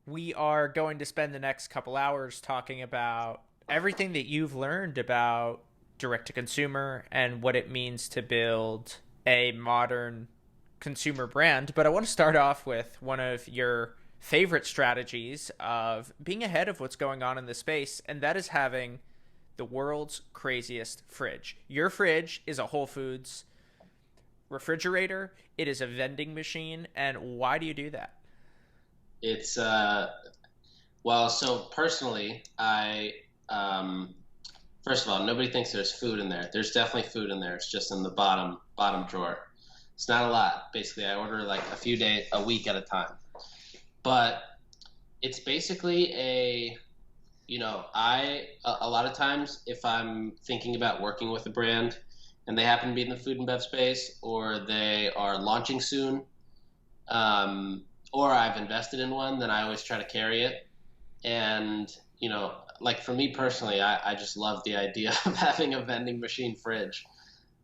We are going to spend the next couple hours talking about everything that you've learned about direct to consumer and what it means to build a modern consumer brand. But I want to start off with one of your favorite strategies of being ahead of what's going on in the space, and that is having the world's craziest fridge. Your fridge is a Whole Foods refrigerator, it is a vending machine, and why do you do that? It's well, so personally, I first of all, nobody thinks there's food in there. There's definitely food in there. It's just in the bottom drawer. It's not a lot. Basically, I order like a week at a time. But it's basically a lot of times if I'm thinking about working with a brand and they happen to be in the food and bev space or they are launching soon, um, or I've invested in one, then I always try to carry it. And, like for me personally, I just love the idea of having a vending machine fridge.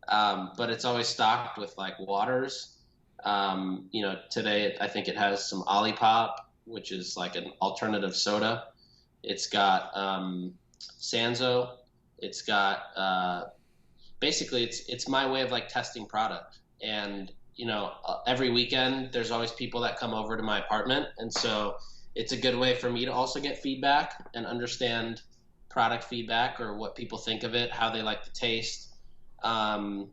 But it's always stocked with like waters. Today I think it has some Olipop, which is like an alternative soda. It's got Sanzo. It's got basically it's my way of like testing product. And every weekend there's always people that come over to my apartment, and so it's a good way for me to also get feedback and understand product feedback or what people think of it, how they like the taste. Um,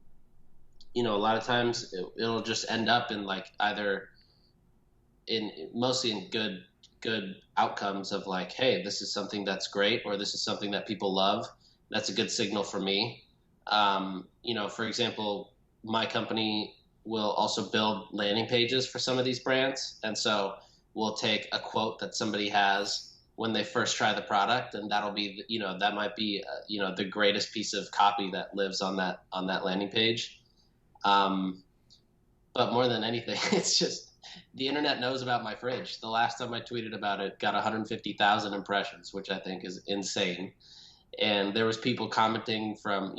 a lot of times it'll just end up in like either in mostly in good outcomes of like, hey, this is something that's great, or this is something that people love. That's a good signal for me. For example, my company will also build landing pages for some of these brands, and so we'll take a quote that somebody has when they first try the product, and that'll be that might be the greatest piece of copy that lives on that landing page. Um, but more than anything, it's just the internet knows about my fridge. The last time I tweeted about it got 150,000 impressions, which I think is insane. And there was people commenting from,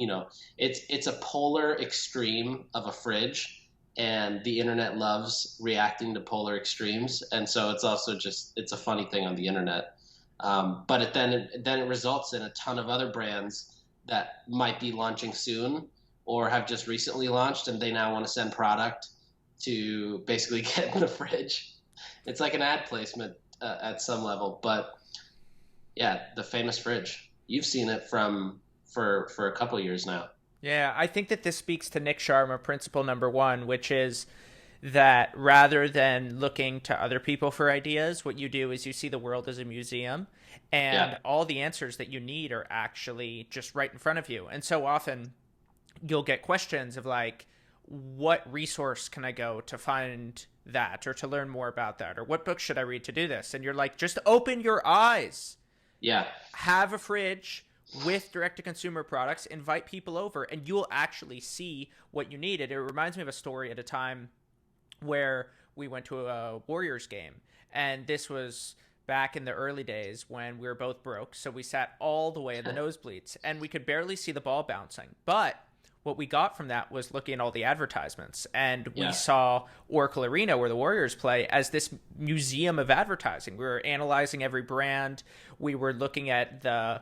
it's a polar extreme of a fridge, and the internet loves reacting to polar extremes. And so it's also just it's a funny thing on the internet. But then it results in a ton of other brands that might be launching soon or have just recently launched, and they now want to send product to basically get in the fridge. It's like an ad placement at some level, but yeah, the famous fridge. You've seen it for a couple years now. Yeah, I think that this speaks to Nik Sharma principle number one, which is that rather than looking to other people for ideas, what you do is you see the world as a museum, and Yeah, all the answers that you need are actually just right in front of you. And so often you'll get questions of like, what resource can I go to find that or to learn more about that? Or what book should I read to do this? And you're like, just open your eyes, yeah, have a fridge with direct to consumer products, invite people over, and you'll actually see what you need. And it reminds me of a story at a time where we went to a Warriors game. And this was back in the early days when we were both broke. So we sat all the way in the nosebleeds and we could barely see the ball bouncing. But what we got from that was looking at all the advertisements, and we yeah, saw Oracle Arena where the Warriors play as this museum of advertising. We were analyzing every brand. We were looking at the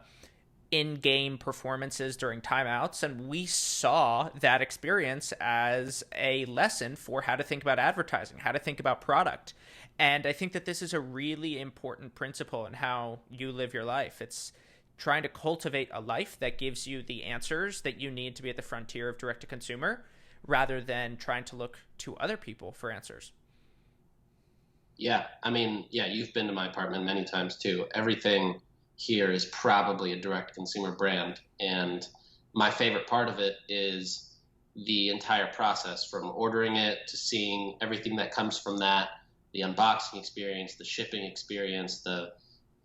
in-game performances during timeouts, and we saw that experience as a lesson for how to think about advertising, how to think about product. And I think that this is a really important principle in how you live your life. It's trying to cultivate a life that gives you the answers that you need to be at the frontier of direct to consumer rather than trying to look to other people for answers. yeah. I mean, yeah, you've been to my apartment many times too. Everything here is probably a direct consumer brand, and my favorite part of it is the entire process from ordering it to seeing everything that comes from that, the unboxing experience, the shipping experience, the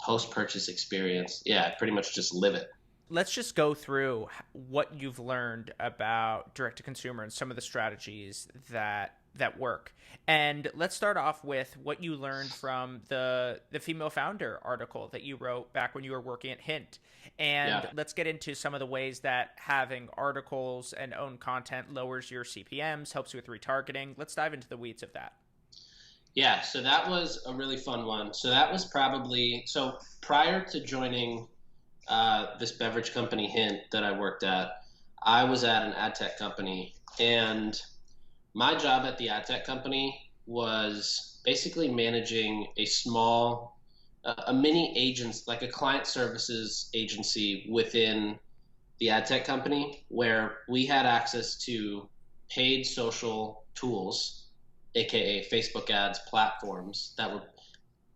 post purchase experience. Yeah, I pretty much just live it. Let's just go through what you've learned about direct to consumer and some of the strategies that work. And let's start off with what you learned from the female founder article that you wrote back when you were working at Hint. And Yeah. let's get into some of the ways that having articles and own content lowers your CPMs, helps you with retargeting. Let's dive into the weeds of that. Yeah, so that was a really fun one. So that was probably so prior to joining this beverage company Hint that I worked at, I was at an ad tech company, and my job at the ad tech company was basically managing a small, a mini agents, like a client services agency within the ad tech company, where we had access to paid social tools, aka Facebook ads platforms that were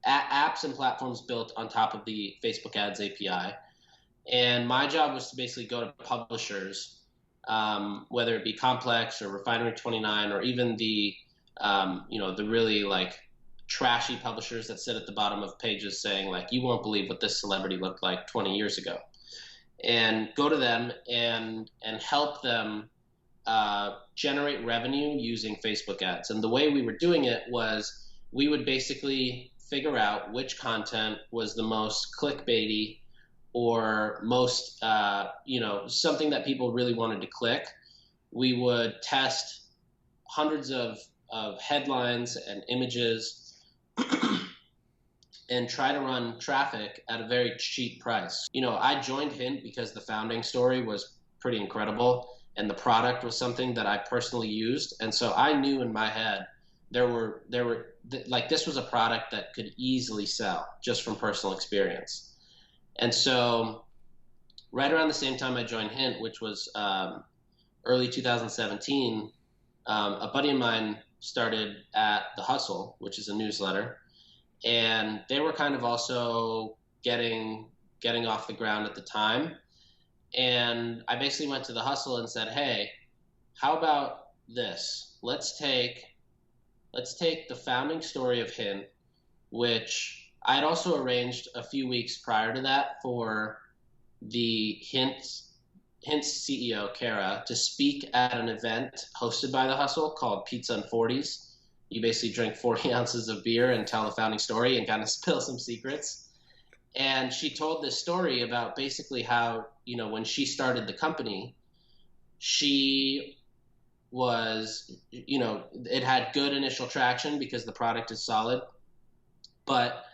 apps and platforms built on top of the Facebook ads API. And my job was to basically go to publishers, whether it be Complex or Refinery 29, or even the, the really like trashy publishers that sit at the bottom of pages saying like, you won't believe what this celebrity looked like 20 years ago, and go to them and help them generate revenue using Facebook ads. And the way we were doing it was we would basically figure out which content was the most clickbaity or most, something that people really wanted to click. We would test hundreds of headlines and images and try to run traffic at a very cheap price. I joined Hint because the founding story was pretty incredible and the product was something that I personally used. And so I knew in my head this was a product that could easily sell just from personal experience. And so right around the same time I joined Hint, which was early 2017, a buddy of mine started at The Hustle, which is a newsletter, and they were kind of also getting off the ground at the time. And I basically went to The Hustle and said, hey, how about this? Let's take the founding story of Hint, which I had also arranged a few weeks prior to that for the Hint's CEO, Kara, to speak at an event hosted by The Hustle called Pizza and 40s. You basically drink 40 ounces of beer and tell the founding story and kind of spill some secrets. And she told this story about basically how, when she started the company, she was, it had good initial traction because the product is solid, but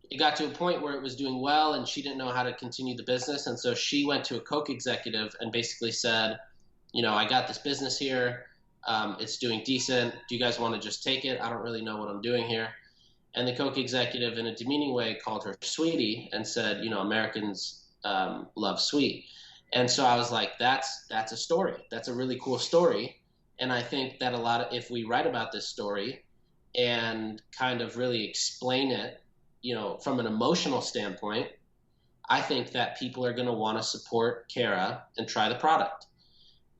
it got to a point where it was doing well and she didn't know how to continue the business. And so she went to a Coke executive and basically said, I got this business here. It's doing decent. Do you guys want to just take it? I don't really know what I'm doing here. And the Coke executive, in a demeaning way, called her sweetie and said, Americans love sweet. And so I was like, that's a story. That's a really cool story. And I think that if we write about this story and kind of really explain it, from an emotional standpoint, I think that people are going to want to support Kara and try the product.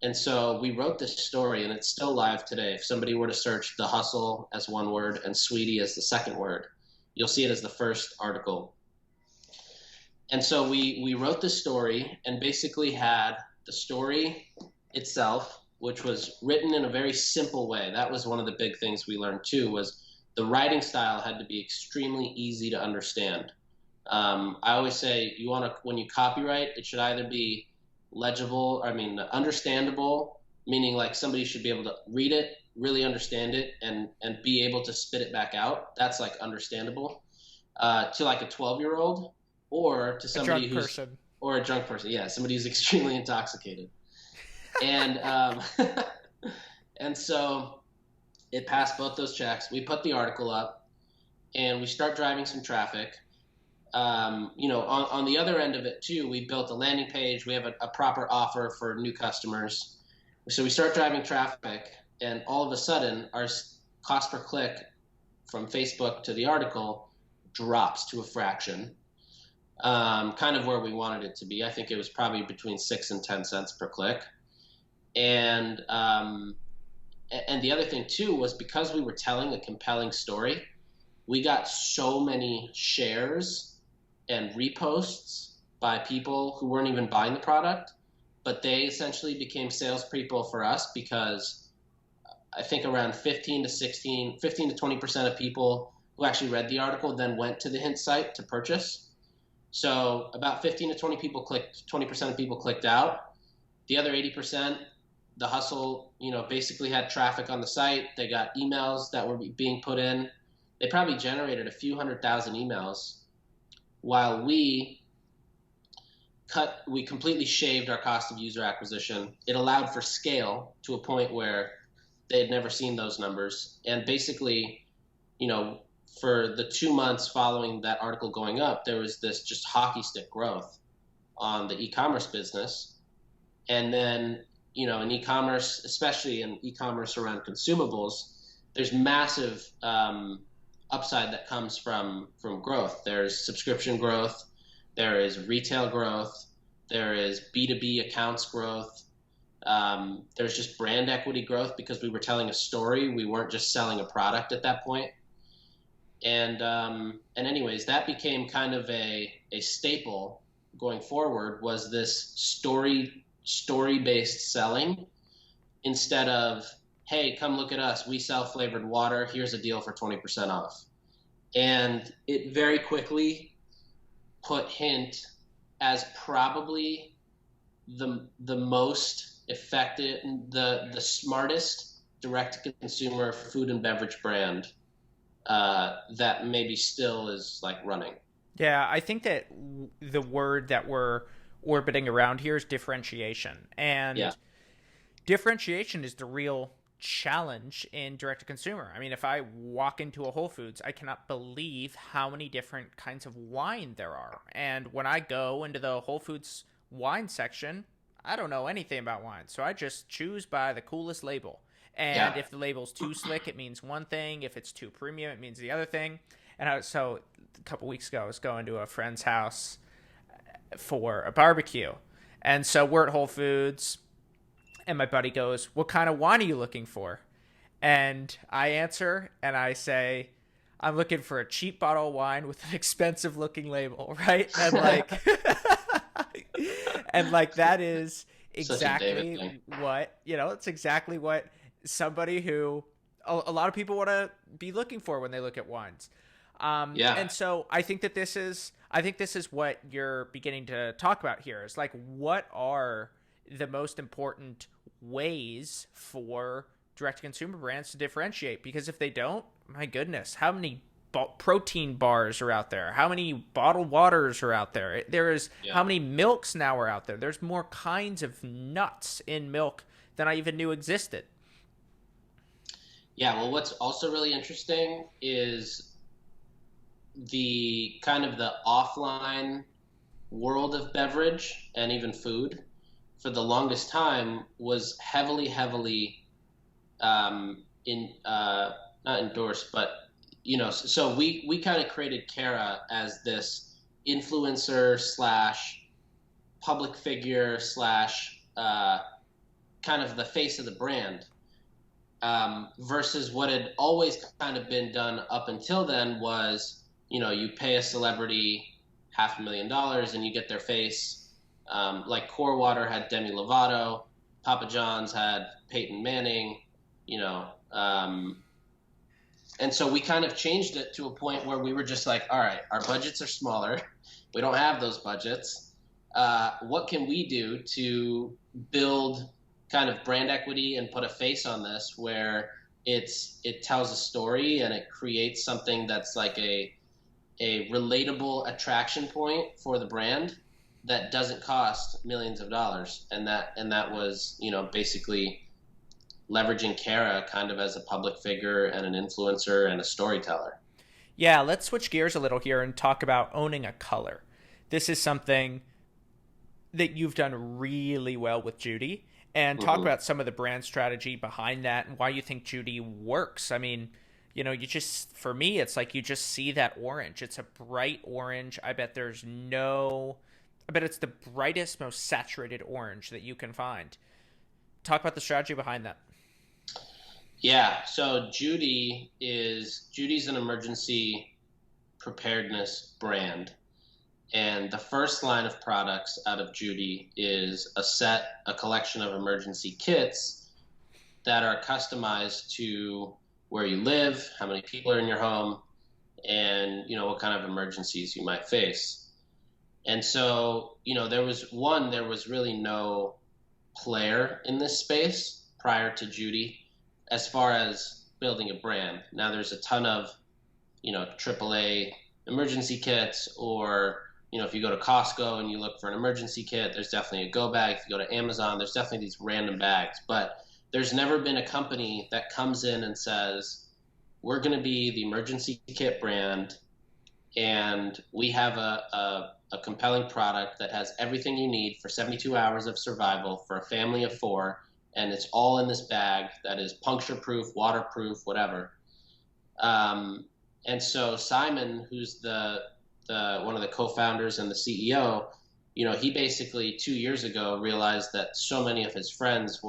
And so we wrote this story, and it's still live today. If somebody were to search The Hustle as one word and Sweetie as the second word, you'll see it as the first article. And so we wrote this story and basically had the story itself, which was written in a very simple way. That was one of the big things we learned too, was the writing style had to be extremely easy to understand. I always say when you copyright, it should either be legible, understandable, meaning like somebody should be able to read it, really understand it, and be able to spit it back out. That's like understandable to like a 12-year-old or to somebody or a drunk person. Yeah, somebody who's extremely intoxicated. And and so it passed both those checks. We put the article up and we start driving some traffic. On the other end of it too, we built a landing page. We have a proper offer for new customers. So we start driving traffic, and all of a sudden our cost per click from Facebook to the article drops to a fraction, kind of where we wanted it to be. I think it was probably between 6 and 10 cents per click. And the other thing too was because we were telling a compelling story, we got so many shares and reposts by people who weren't even buying the product, but they essentially became salespeople for us because I think around 15 to 20% of people who actually read the article then went to the Hint site to purchase. So about 15 to 20% of people clicked out. The other 80%, The Hustle, basically had traffic on the site. They got emails that were being put in. they probably generated a few 100,000 emails while we completely shaved our cost of user acquisition. It allowed for scale to a point where they had never seen those numbers. And basically, you know, for the 2 months following that article going up, there was this just hockey stick growth on the e-commerce business. And then, in e-commerce, especially in e-commerce around consumables, there's massive upside that comes from growth. There's subscription growth, there is retail growth, there is B2B accounts growth. There's just brand equity growth because we were telling a story. We weren't just selling a product at that point. And anyways, that became kind of a staple going forward, was this story-based selling instead of, hey, come look at us. We sell flavored water. Here's a deal for 20% off. And it very quickly put Hint as probably the most effective, the smartest direct-to-consumer food and beverage brand that maybe still is like running. Yeah, I think that the word that we're orbiting around here is differentiation. And Yeah. differentiation is the real challenge in direct to consumer. I mean, if I walk into a Whole Foods, I cannot believe how many different kinds of wine there are. And when I go into the Whole Foods wine section, I don't know anything about wine. So I just choose by the coolest label. And Yeah. if the label's too slick, it means one thing. If it's too premium, it means the other thing. So a couple weeks ago, I was going to a friend's house for a barbecue. And so we're at Whole Foods, and my buddy goes, "What kind of wine are you looking for?" And I answer, and I say, "I'm looking for a cheap bottle of wine with an expensive looking label," right? And that is Such a David exactly thing. what, it's exactly what somebody who a lot of people want to be looking for when they look at wines. Yeah. And so I think this is what you're beginning to talk about here, is like, what are the most important ways for direct to consumer brands to differentiate? Because if they don't, my goodness, how many protein bars are out there? How many bottled waters are out there? Yeah. How many milks now are out there? There's more kinds of nuts in milk than I even knew existed. Yeah. Well, what's also really interesting is the kind of the offline world of beverage and even food for the longest time was heavily in not endorsed, but so we kind of created Kara as this influencer slash public figure slash kind of the face of the brand, versus what had always kind of been done up until then was, you pay a celebrity $500,000 and you get their face. Like Core Water had Demi Lovato, Papa John's had Peyton Manning, you know. And so we kind of changed it to a point where we were just like, all right, our budgets are smaller. We don't have those budgets. What can we do to build kind of brand equity and put a face on this where it tells a story and it creates something that's like a relatable attraction point for the brand that doesn't cost millions of dollars. And that was, basically leveraging Kara kind of as a public figure and an influencer and a storyteller. Yeah, let's switch gears a little here and talk about owning a color. This is something that you've done really well with Judy, and talk Mm-hmm. about some of the brand strategy behind that and why you think Judy works. I mean, for me, it's like you just see that orange. It's a bright orange. I bet it's the brightest, most saturated orange that you can find. Talk about the strategy behind that. Yeah, so Judy's an emergency preparedness brand. And the first line of products out of Judy is a collection of emergency kits that are customized to where you live, how many people are in your home, and what kind of emergencies you might face. And so, there was really no player in this space prior to Judy as far as building a brand. Now there's a ton of AAA emergency kits, or if you go to Costco and you look for an emergency kit, there's definitely a go bag. If you go to Amazon, there's definitely these random bags. But there's never been a company that comes in and says, we're going to be the emergency kit brand, and we have a compelling product that has everything you need for 72 hours of survival for a family of 4, and it's all in this bag that is puncture proof, waterproof, whatever. And so Simon, who's the one of the co-founders and the CEO, he basically 2 years ago realized that so many of his friends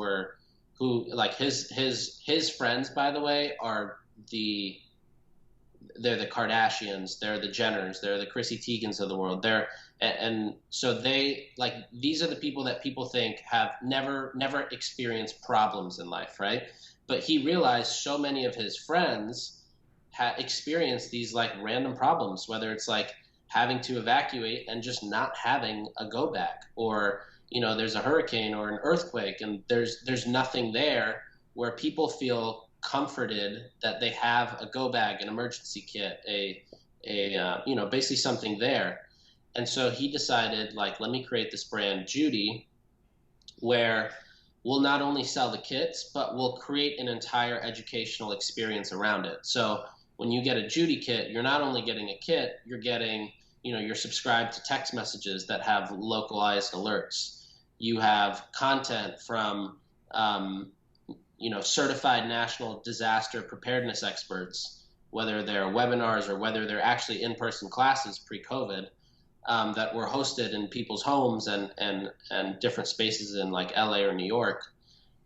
his friends, by the way, they're the Kardashians, they're the Jenners, they're the Chrissy Teigens of the world. And so these are the people that people think have never experienced problems in life, right? But he realized so many of his friends experienced these random problems, whether it's having to evacuate and just not having a go bag, or there's a hurricane or an earthquake and there's nothing there, where people feel comforted that they have a go bag, an emergency kit, basically something there. And so he decided, let me create this brand, Judy, where we'll not only sell the kits, but we'll create an entire educational experience around it. So when you get a Judy kit, you're not only getting a kit, you're getting, you're subscribed to text messages that have localized alerts. You have content from, certified national disaster preparedness experts, whether they're webinars or whether they're actually in-person classes pre-COVID, that were hosted in people's homes and different spaces in LA or New York.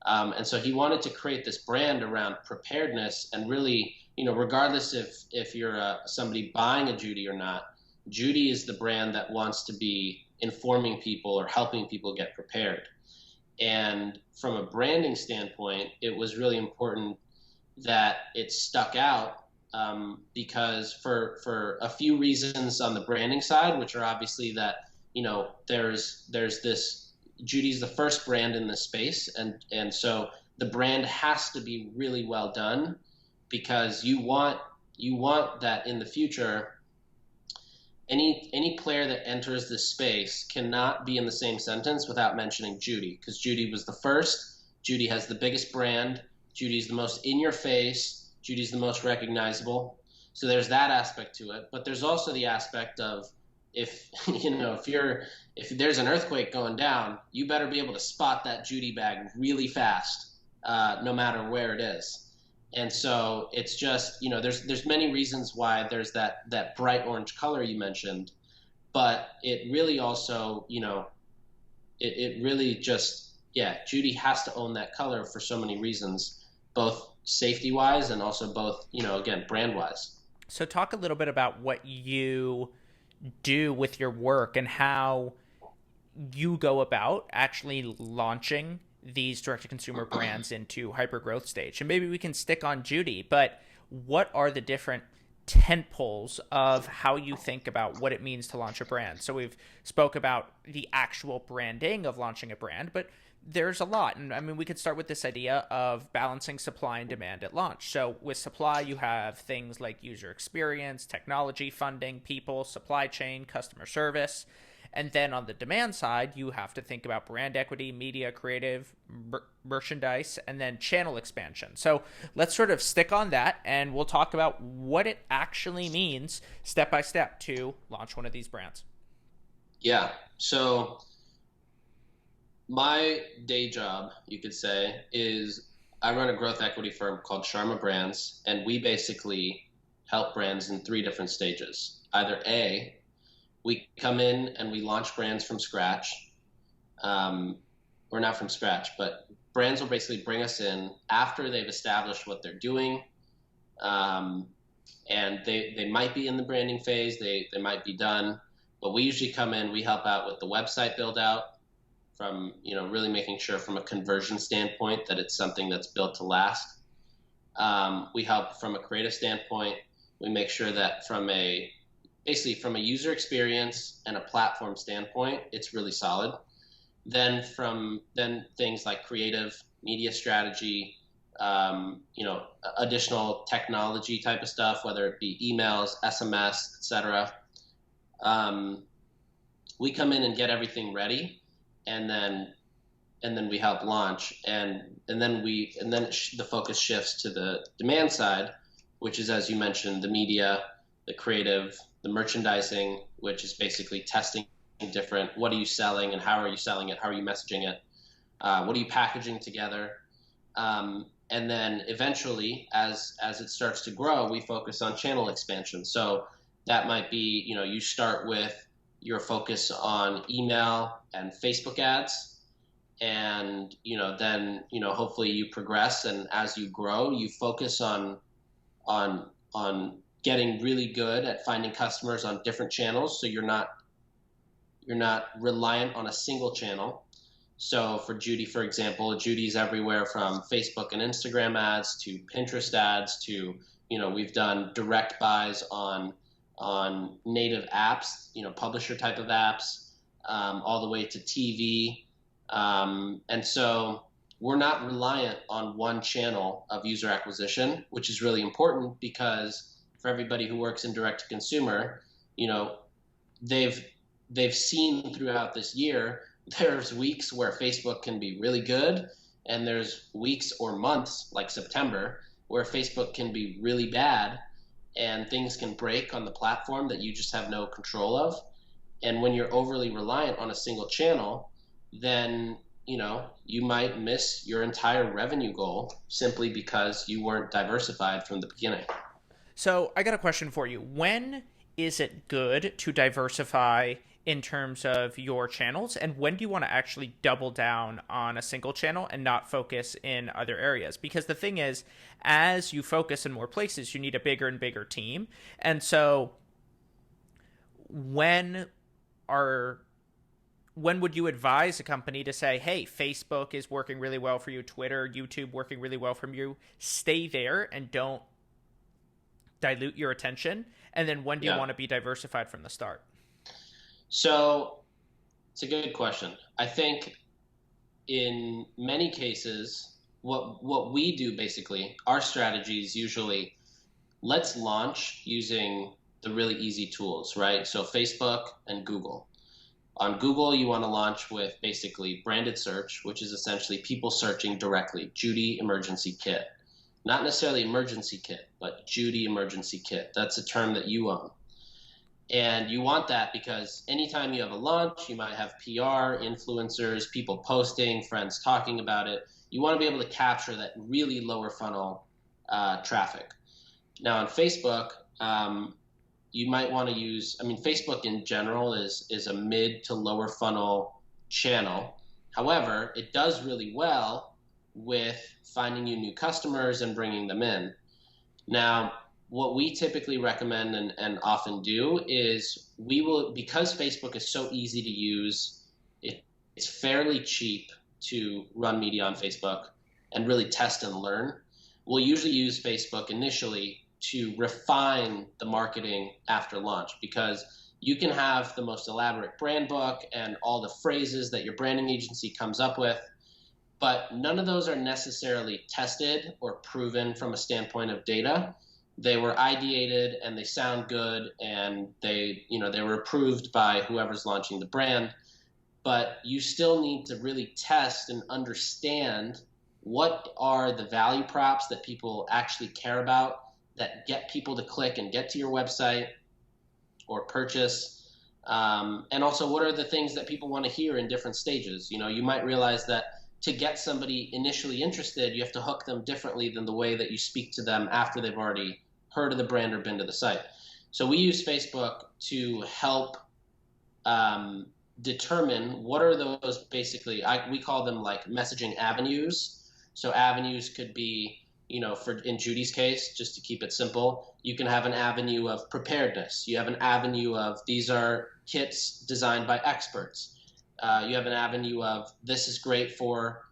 And so he wanted to create this brand around preparedness, and really, regardless if you're somebody buying a Judy or not, Judy is the brand that wants to be informing people or helping people get prepared. And from a branding standpoint, it was really important that it stuck out, because for a few reasons on the branding side, which are obviously that, there's this, Judy's the first brand in this space. And so the brand has to be really well done, because you want that in the future, any player that enters this space cannot be in the same sentence without mentioning Judy, because Judy was the first. Judy has the biggest brand. Judy's the most in your face. Judy's the most recognizable. So there's that aspect to it. But there's also the aspect of, if there's an earthquake going down, you better be able to spot that Judy bag really fast, no matter where it is. And so it's just, there's many reasons why there's that bright orange color you mentioned, but it really also, it really just, Judy has to own that color for so many reasons, both safety wise and also both, again, brand wise. So talk a little bit about what you do with your work and how you go about actually launching these direct-to-consumer brands into hyper-growth stage. And maybe we can stick on Judy, but what are the different tent poles of how you think about what it means to launch a brand? So we've spoke about the actual branding of launching a brand, but there's a lot. And I mean, we could start with this idea of balancing supply and demand at launch. So with supply, you have things like user experience, technology, funding, people, supply chain, customer service. And then on the demand side, you have to think about brand equity, media, creative, merchandise, and then channel expansion. So let's sort of stick on that, and we'll talk about what it actually means step by step to launch one of these brands. Yeah. So my day job, you could say, is I run a growth equity firm called Sharma Brands, and we basically help brands in 3 different stages. Either A, we come in and we launch brands from scratch, or not from scratch, but brands will basically bring us in after they've established what they're doing, and they might be in the branding phase, they might be done, but we usually come in, we help out with the website build out, from really making sure from a conversion standpoint that it's something that's built to last. We help from a creative standpoint. We make sure that basically from a user experience and a platform standpoint, it's really solid. Then things like creative, media strategy, additional technology type of stuff, whether it be emails, SMS, etc. We come in and get everything ready, and then we help launch, and then the focus shifts to the demand side, which is, as you mentioned, the media, the creative, the merchandising, which is basically testing different. What are you selling, and how are you selling it? How are you messaging it? What are you packaging together? And then eventually, as it starts to grow, we focus on channel expansion. So that might be, you start with your focus on email and Facebook ads, and then hopefully you progress, and as you grow, you focus on getting really good at finding customers on different channels, so you're not reliant on a single channel. So for Judy, for example, Judy's everywhere from Facebook and Instagram ads to Pinterest ads to, we've done direct buys on native apps, publisher type of apps, all the way to TV. And so we're not reliant on one channel of user acquisition, which is really important, because for everybody who works in direct to consumer, they've seen throughout this year, there's weeks where Facebook can be really good, and there's weeks or months like September where Facebook can be really bad, and things can break on the platform that you just have no control of. And when you're overly reliant on a single channel, then you might miss your entire revenue goal simply because you weren't diversified from the beginning. So I got a question for you. When is it good to diversify in terms of your channels, and when do you want to actually double down on a single channel and not focus in other areas? Because the thing is, as you focus in more places, you need a bigger and bigger team. And so when would you advise a company to say, hey, Facebook is working really well for you, Twitter, YouTube working really well for you, stay there and don't dilute your attention? And then when do you want to be diversified from the start? So it's a good question. I think in many cases, what we do, basically, our strategy is usually, let's launch using the really easy tools, right? So Facebook and Google. On Google, you want to launch with basically branded search, which is essentially people searching directly, Judy emergency kit. Not necessarily emergency kit, but Judy emergency kit. That's a term that you own. And you want that because anytime you have a launch, you might have PR, influencers, people posting, friends talking about it. You want to be able to capture that really lower funnel traffic. Now on Facebook, you might want to use, Facebook in general is a mid to lower funnel channel. However, it does really well with finding you new customers and bringing them in. Now, what we typically recommend and often do is because Facebook is so easy to use, it's fairly cheap to run media on Facebook and really test and learn. We'll usually use Facebook initially to refine the marketing after launch, because you can have the most elaborate brand book and all the phrases that your branding agency comes up with, but none of those are necessarily tested or proven from a standpoint of data. They were ideated and they sound good, and they were approved by whoever's launching the brand, but you still need to really test and understand what are the value props that people actually care about, that get people to click and get to your website or purchase. And also, what are the things that people want to hear in different stages? You might realize that to get somebody initially interested, you have to hook them differently than the way that you speak to them after they've already heard of the brand or been to the site. So we use Facebook to help determine what are those, basically, we call them like messaging avenues. So avenues could be, in Judy's case, just to keep it simple, you can have an avenue of preparedness. You have an avenue of, these are kits designed by experts. You have an avenue of, this is great for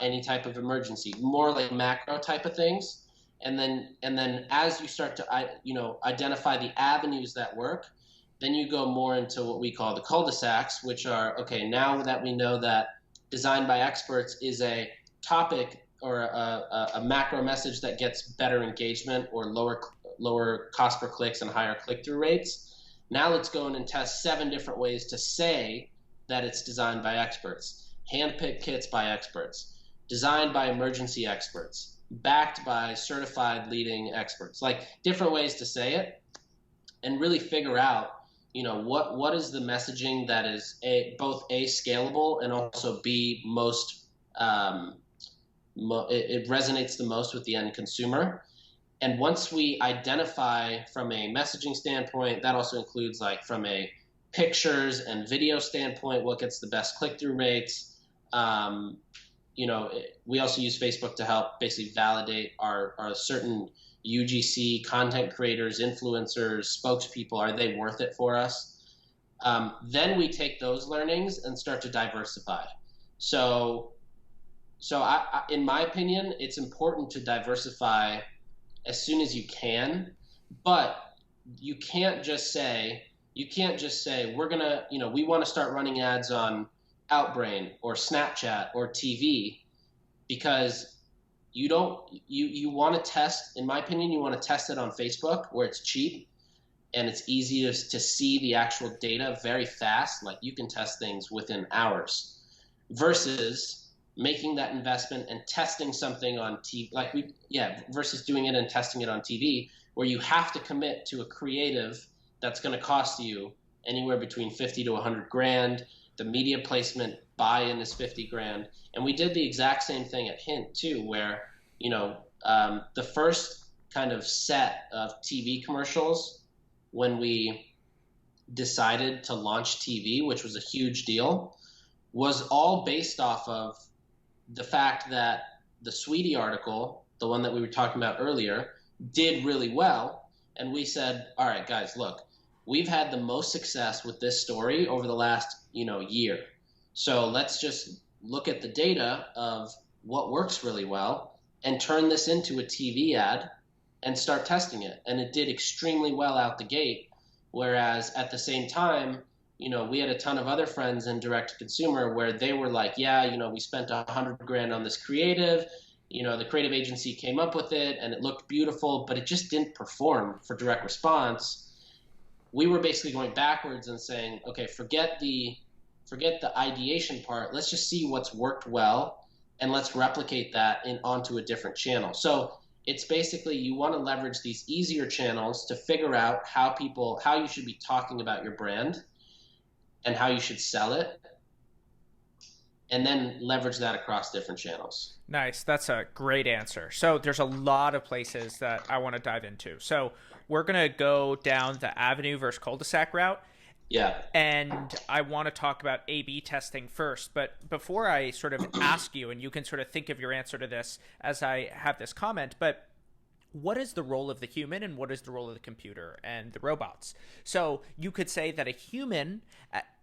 any type of emergency, more like macro type of things. And then as you start to identify the avenues that work, then you go more into what we call the cul-de-sacs, which are, okay, now that we know that designed by experts is a topic a macro message that gets better engagement or lower cost per clicks and higher click-through rates. Now let's go in and test 7 different ways to say that it's designed by experts, hand-picked kits by experts, designed by emergency experts, backed by certified leading experts, like different ways to say it, and really figure out, what is the messaging that is both scalable and also B, most it resonates the most with the end consumer. And once we identify from a messaging standpoint, that also includes like from a pictures and video standpoint, what gets the best click-through rates. We also use Facebook to help basically validate our certain UGC content creators, influencers, spokespeople. Are they worth it for us? Then we take those learnings and start to diversify. So in my opinion, it's important to diversify as soon as you can, but you can't just say we're gonna, we want to start running ads on Outbrain or Snapchat or TV, because you want to test, in my opinion, you want to test it on Facebook where it's cheap and it's easy to see the actual data very fast. Like you can test things within hours, versus making that investment and testing something on TV, versus doing it and testing it on TV, where you have to commit to a creative that's going to cost you anywhere between 50 to 100 grand. The media placement buy-in is 50 grand. And we did the exact same thing at Hint too, where, the first kind of set of TV commercials, when we decided to launch TV, which was a huge deal, was all based off of the fact that the Sweetie article, the one that we were talking about earlier, did really well. And we said, all right, guys, look, we've had the most success with this story over the last, year. So let's just look at the data of what works really well and turn this into a TV ad and start testing it. And it did extremely well out the gate. Whereas at the same time, we had a ton of other friends in direct to consumer where they were like, we spent 100 grand on this creative, the creative agency came up with it and it looked beautiful, but it just didn't perform for direct response. We were basically going backwards and saying, okay, forget the ideation part. Let's just see what's worked well and let's replicate that onto a different channel. So it's basically, you want to leverage these easier channels to figure out how you should be talking about your brand and how you should sell it, and then leverage that across different channels. Nice. That's a great answer. So there's a lot of places that I want to dive into. So we're going to go down the avenue versus cul-de-sac route. Yeah. And I want to talk about A/B testing first. But before I sort of ask you, and you can sort of think of your answer to this as I have this comment, but what is the role of the human and what is the role of the computer and the robots? So you could say that a human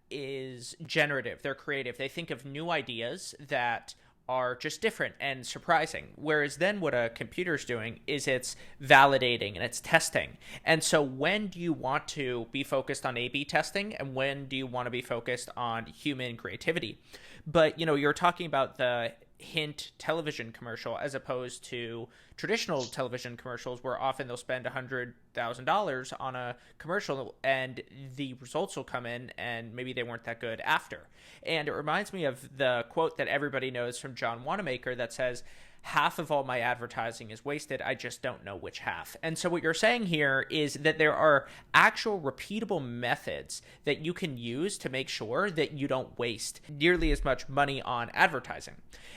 is generative. They're creative. They think of new ideas that are just different and surprising. Whereas then what a computer's doing is it's validating and it's testing. And so when do you want to be focused on A/B testing and when do you want to be focused on human creativity? But, you're talking about the Hint television commercial as opposed to traditional television commercials where often they'll spend $100,000 on a commercial and the results will come in and maybe they weren't that good after. And it reminds me of the quote that everybody knows from John Wanamaker that says, half of all my advertising is wasted. I just don't know which half. And so what you're saying here is that there are actual repeatable methods that you can use to make sure that you don't waste nearly as much money on advertising.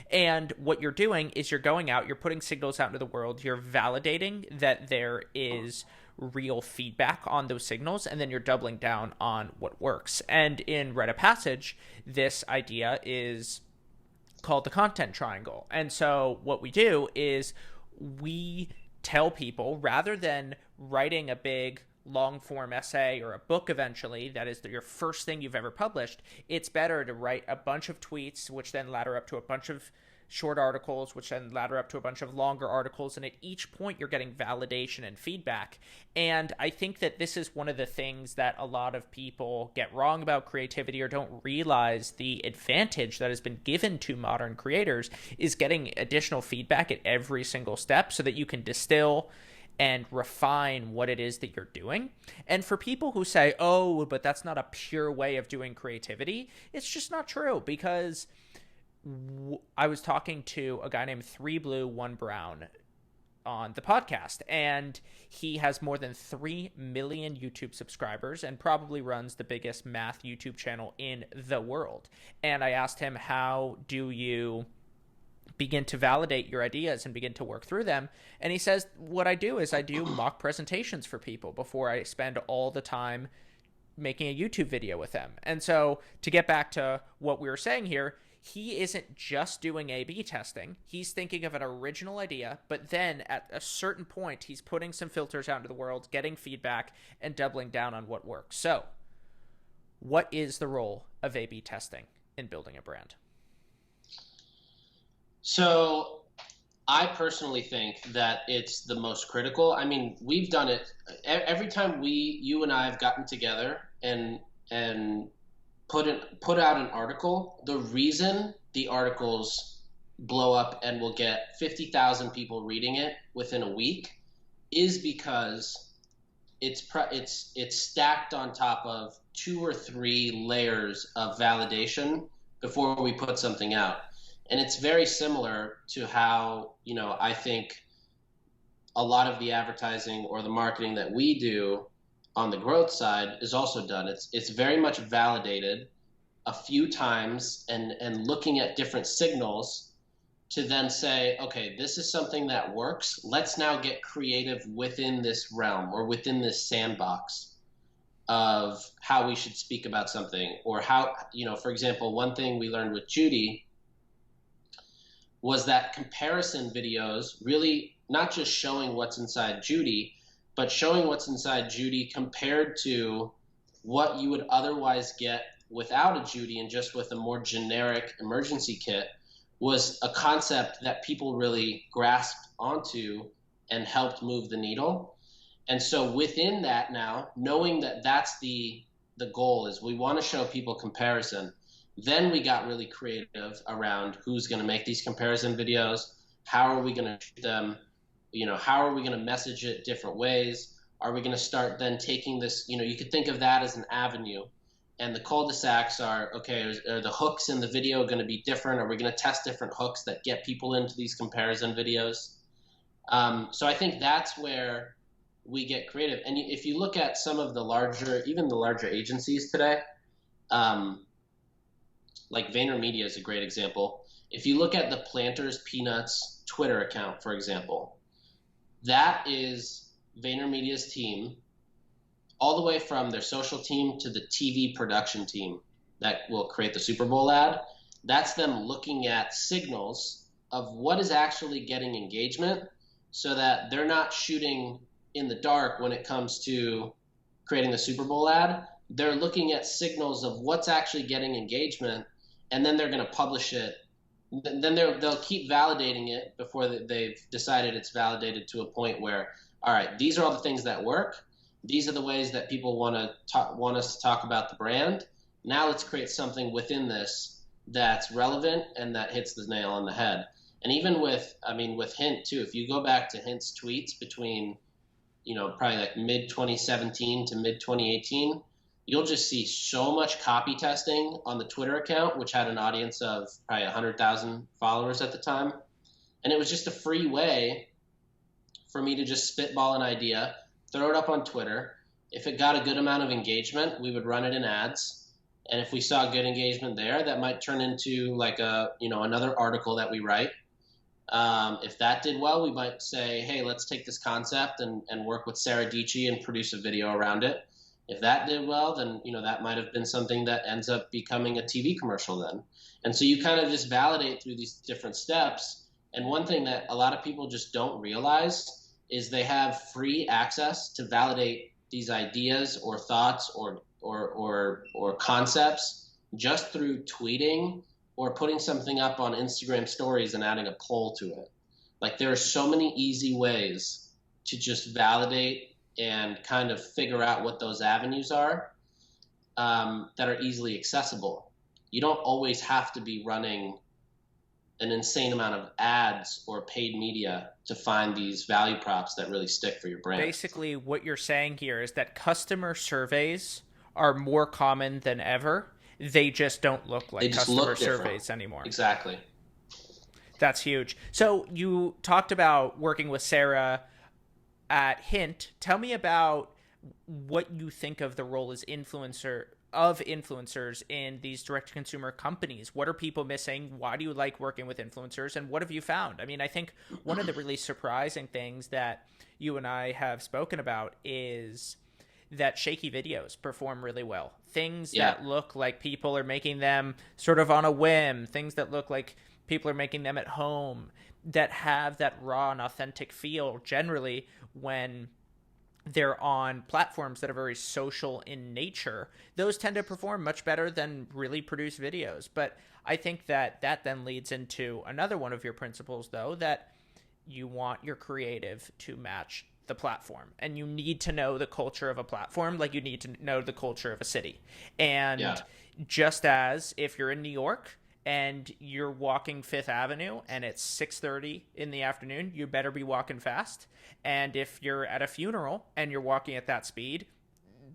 And what you're doing is you're going out, you're putting signals out into the world, you're validating that there is real feedback on those signals, and then you're doubling down on what works. And in Rite of Passage, this idea is called the content triangle. And so what we do is we tell people, rather than writing a big long form essay or a book eventually that is your first thing you've ever published, it's better to write a bunch of tweets which then ladder up to a bunch of short articles, which then ladder up to a bunch of longer articles. And at each point, you're getting validation and feedback. And I think that this is one of the things that a lot of people get wrong about creativity or don't realize the advantage that has been given to modern creators is getting additional feedback at every single step so that you can distill and refine what it is that you're doing. And for people who say, oh, but that's not a pure way of doing creativity, it's just not true, because I was talking to a guy named 3 Blue 1 Brown on the podcast, and he has more than 3 million YouTube subscribers and probably runs the biggest math YouTube channel in the world. And I asked him, how do you begin to validate your ideas and begin to work through them? And he says, what I do is I do mock presentations for people before I spend all the time making a YouTube video with them. And so to get back to what we were saying here, he isn't just doing A/B testing. He's thinking of an original idea, but then at a certain point, he's putting some filters out into the world, getting feedback, and doubling down on what works. So what is the role of A/B testing in building a brand? So I personally think that it's the most critical. I mean, we've done it every time you and I have gotten together and put out an article. The reason the articles blow up and will get 50,000 people reading it within a week is because it's stacked on top of 2 or 3 layers of validation before we put something out. And it's very similar to how, I think a lot of the advertising or the marketing that we do on the growth side is also done. It's very much validated a few times and looking at different signals to then say, okay, this is something that works. Let's now get creative within this realm or within this sandbox of how we should speak about something, or how, for example, one thing we learned with Judy was that comparison videos, really not just showing what's inside Judy, but showing what's inside Judy compared to what you would otherwise get without a Judy and just with a more generic emergency kit, was a concept that people really grasped onto and helped move the needle. And so within that now, knowing that that's the goal, is we want to show people comparison, then we got really creative around who's going to make these comparison videos, how are we going to shoot them, how are we going to message it different ways, are we going to start then taking this, you could think of that as an avenue. And the cul-de-sacs are, okay, are the hooks in the video going to be different? Are we going to test different hooks that get people into these comparison videos? So I think that's where we get creative. And if you look at some of the larger agencies today, like VaynerMedia is a great example. If you look at the Planters Peanuts Twitter account, for example, that is VaynerMedia's team, all the way from their social team to the TV production team that will create the Super Bowl ad. That's them looking at signals of what is actually getting engagement, so that they're not shooting in the dark when it comes to creating the Super Bowl ad. They're looking at signals of what's actually getting engagement, and then they're going to publish it. Then they'll keep validating it before they've decided it's validated to a point where, all right, these are all the things that work. These are the ways that people want us to talk about the brand. Now let's create something within this that's relevant and that hits the nail on the head. And even with Hint too, if you go back to Hint's tweets between, probably like mid 2017 to mid 2018, you'll just see so much copy testing on the Twitter account, which had an audience of probably 100,000 followers at the time. And it was just a free way for me to just spitball an idea, throw it up on Twitter. If it got a good amount of engagement, we would run it in ads. And if we saw good engagement there, that might turn into like another article that we write. If that did well, we might say, hey, let's take this concept and work with Sarah Dici and produce a video around it. If that did well, then, that might have been something that ends up becoming a TV commercial then. And so you kind of just validate through these different steps. And one thing that a lot of people just don't realize is they have free access to validate these ideas or thoughts or concepts just through tweeting or putting something up on Instagram stories and adding a poll to it. Like, there are so many easy ways to just validate and kind of figure out what those avenues are, that are easily accessible. You don't always have to be running an insane amount of ads or paid media to find these value props that really stick for your brand. Basically, what you're saying here is that customer surveys are more common than ever. They just don't look like customer surveys anymore. Exactly. That's huge. So you talked about working with Sarah at Hint. Tell me about what you think of the role as influencers in these direct-to-consumer companies. What are people missing? Why do you like working with influencers? And what have you found? I mean, I think one of the really surprising things that you and I have spoken about is that shaky videos perform really well. Things that look like people are making them sort of on a whim, things that look like people are making them at home, that have that raw and authentic feel generally when they're on platforms that are very social in nature. Those tend to perform much better than really produced videos. But I think that then leads into another one of your principles, though, that you want your creative to match the platform, and you need to know the culture of a platform like you need to know the culture of a city. And just as if you're in New York and you're walking Fifth Avenue and it's 6:30 in the afternoon, you better be walking fast. And if you're at a funeral and you're walking at that speed,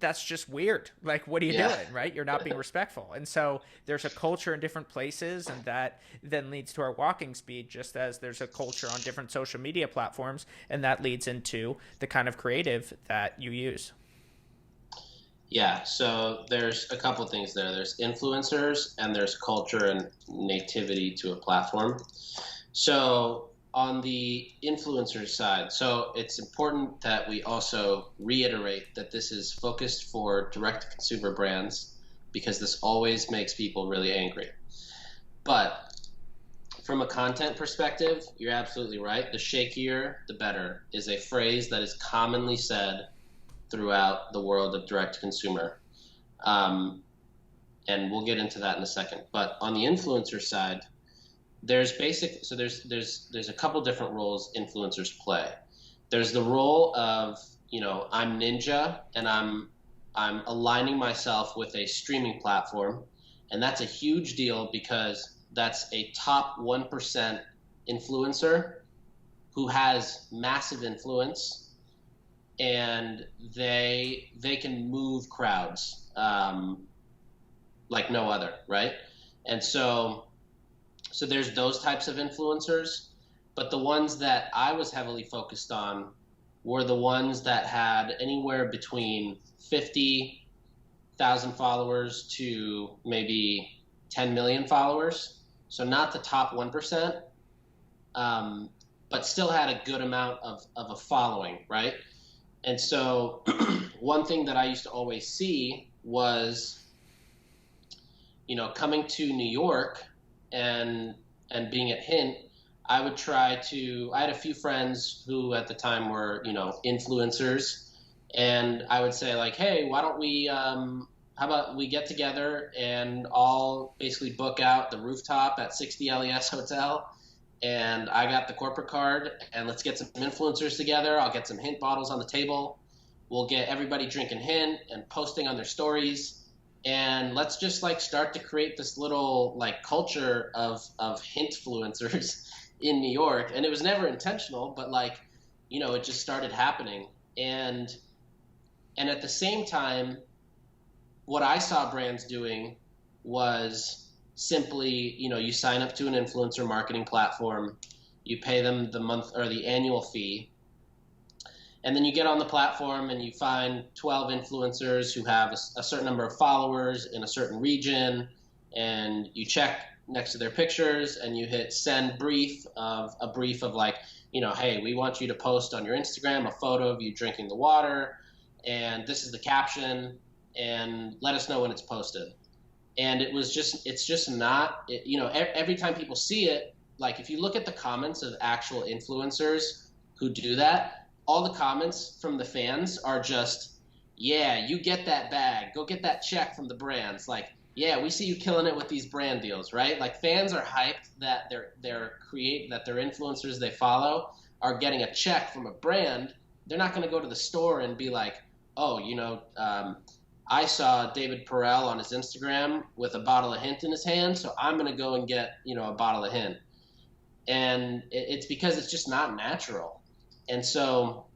that's just weird. Like, what are you doing, right? You're not being respectful. And so there's a culture in different places, and that then leads to our walking speed, just as there's a culture on different social media platforms, and that leads into the kind of creative that you use. Yeah, so there's a couple things there. There's influencers and there's culture and nativity to a platform. So on the influencer side, so it's important that we also reiterate that this is focused for direct-to-consumer brands, because this always makes people really angry. But from a content perspective, you're absolutely right. The shakier, the better is a phrase that is commonly said throughout the world of direct-to-consumer. And we'll get into that in a second. But on the influencer side, there's a couple different roles influencers play. There's the role of, I'm Ninja and I'm aligning myself with a streaming platform, and that's a huge deal because that's a top 1% influencer who has massive influence, and they can move crowds like no other, right? And so there's those types of influencers, but the ones that I was heavily focused on were the ones that had anywhere between 50,000 followers to maybe 10 million followers. So not the top 1%, but still had a good amount of a following, right? And so one thing that I used to always see was, coming to New York and being at Hint, I had a few friends who at the time were, influencers, and I would say like, hey, why don't we, how about we get together and all basically book out the rooftop at 60 LES Hotel, and I got the corporate card, and let's get some influencers together. I'll get some Hint bottles on the table. We'll get everybody drinking Hint and posting on their stories. And let's just start to create this little culture of Hintfluencers in New York. And it was never intentional, but it just started happening. And at the same time, what I saw brands doing was simply, you sign up to an influencer marketing platform, you pay them the month or the annual fee, and then you get on the platform and you find 12 influencers who have a certain number of followers in a certain region, and you check next to their pictures and you hit send brief of hey, we want you to post on your Instagram a photo of you drinking the water, and this is the caption, and let us know when it's posted. And it's just not, every time people see it, if you look at the comments of actual influencers who do that, all the comments from the fans are just, yeah, you get that bag, go get that check from the brands. Yeah, we see you killing it with these brand deals, right? Like fans are hyped that their influencers they follow are getting a check from a brand. They're not going to go to the store and be like, oh, I saw David Perel on his Instagram with a bottle of Hint in his hand, so I'm going to go and get a bottle of Hint. And it's because it's just not natural. And so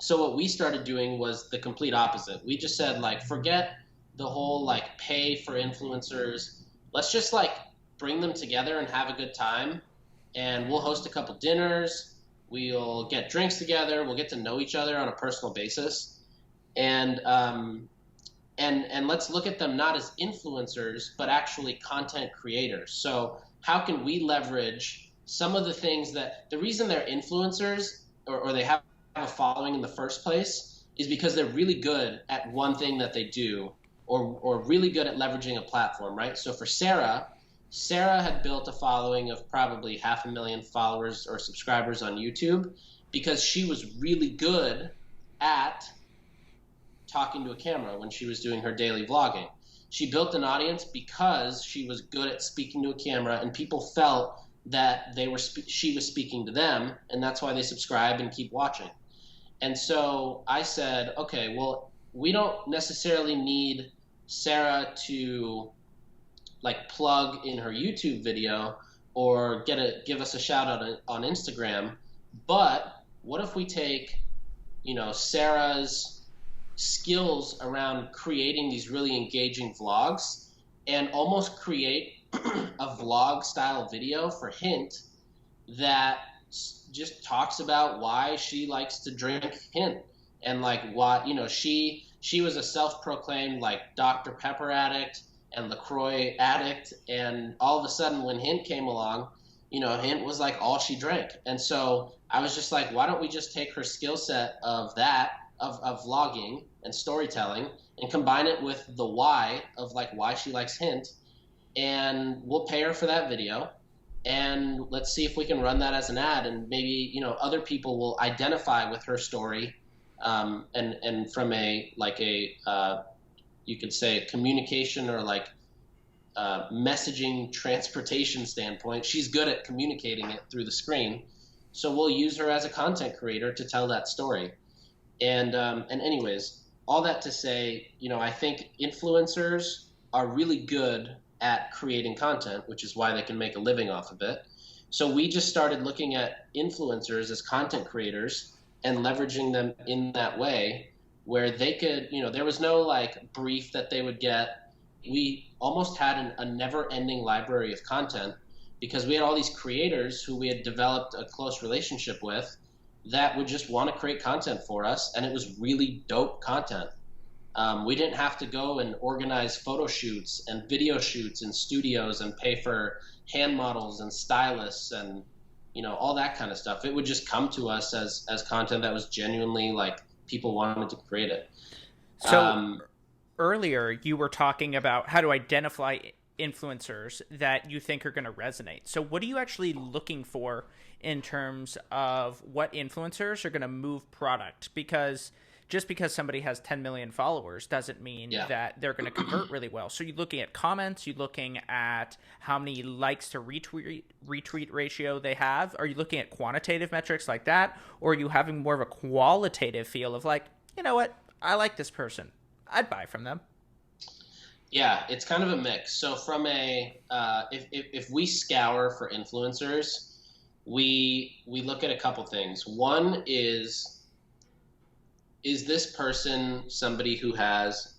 what we started doing was the complete opposite. We just said, like, forget the whole like pay for influencers. Let's just like bring them together and have a good time. And we'll host a couple dinners. We'll get drinks together. We'll get to know each other on a personal basis. And let's look at them not as influencers, but actually content creators. So how can we leverage some of the things that the reason they're influencers or they have a following in the first place is because they're really good at one thing that they do or really good at leveraging a platform, right? So for Sarah had built a following of probably 500,000 followers or subscribers on YouTube because she was really good at talking to a camera when she was doing her daily vlogging. She built an audience because she was good at speaking to a camera and people felt that she was speaking to them, and that's why they subscribe and keep watching. And so I said, okay, well, we don't necessarily need Sarah to like plug in her YouTube video or give us a shout out on Instagram, but what if we take, Sarah's skills around creating these really engaging vlogs and almost create a vlog style video for Hint that just talks about why she likes to drink Hint and like why she was a self-proclaimed like Dr. Pepper addict and LaCroix addict, and all of a sudden when Hint came along, Hint was like all she drank. And so I was just like, why don't we just take her skill set of vlogging and storytelling and combine it with the why of like why she likes Hint, and we'll pay her for that video, and let's see if we can run that as an ad, and maybe other people will identify with her story, and from you could say a communication or like messaging transportation standpoint, she's good at communicating it through the screen, so we'll use her as a content creator to tell that story. And anyways, all that to say, I think influencers are really good at creating content, which is why they can make a living off of it. So we just started looking at influencers as content creators and leveraging them in that way where they could, there was no like brief that they would get. We almost had a never-ending library of content because we had all these creators who we had developed a close relationship with that would just want to create content for us, and it was really dope content. We didn't have to go and organize photo shoots and video shoots in studios and pay for hand models and stylists and all that kind of stuff. It would just come to us as content that was genuinely like people wanted to create it. So earlier you were talking about how to identify influencers that you think are going to resonate. So what are you actually looking for in terms of what influencers are going to move product? Because just because somebody has 10 million followers doesn't mean that they're going to convert really well. So you're looking at comments, you're looking at how many likes to retweet ratio they have. Are you looking at quantitative metrics like that? Or are you having more of a qualitative feel of like, you know what, I like this person, I'd buy from them? Yeah, it's kind of a mix. So from if we scour for influencers, we look at a couple things. One is this person somebody who has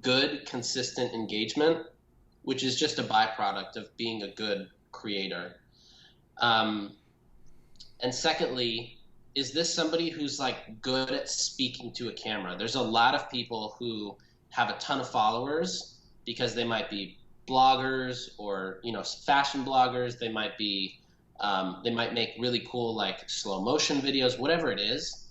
good, consistent engagement, which is just a byproduct of being a good creator? And secondly, is this somebody who's like good at speaking to a camera? There's a lot of people who have a ton of followers because they might be bloggers or fashion bloggers. They might be they might make really cool like slow motion videos, whatever it is,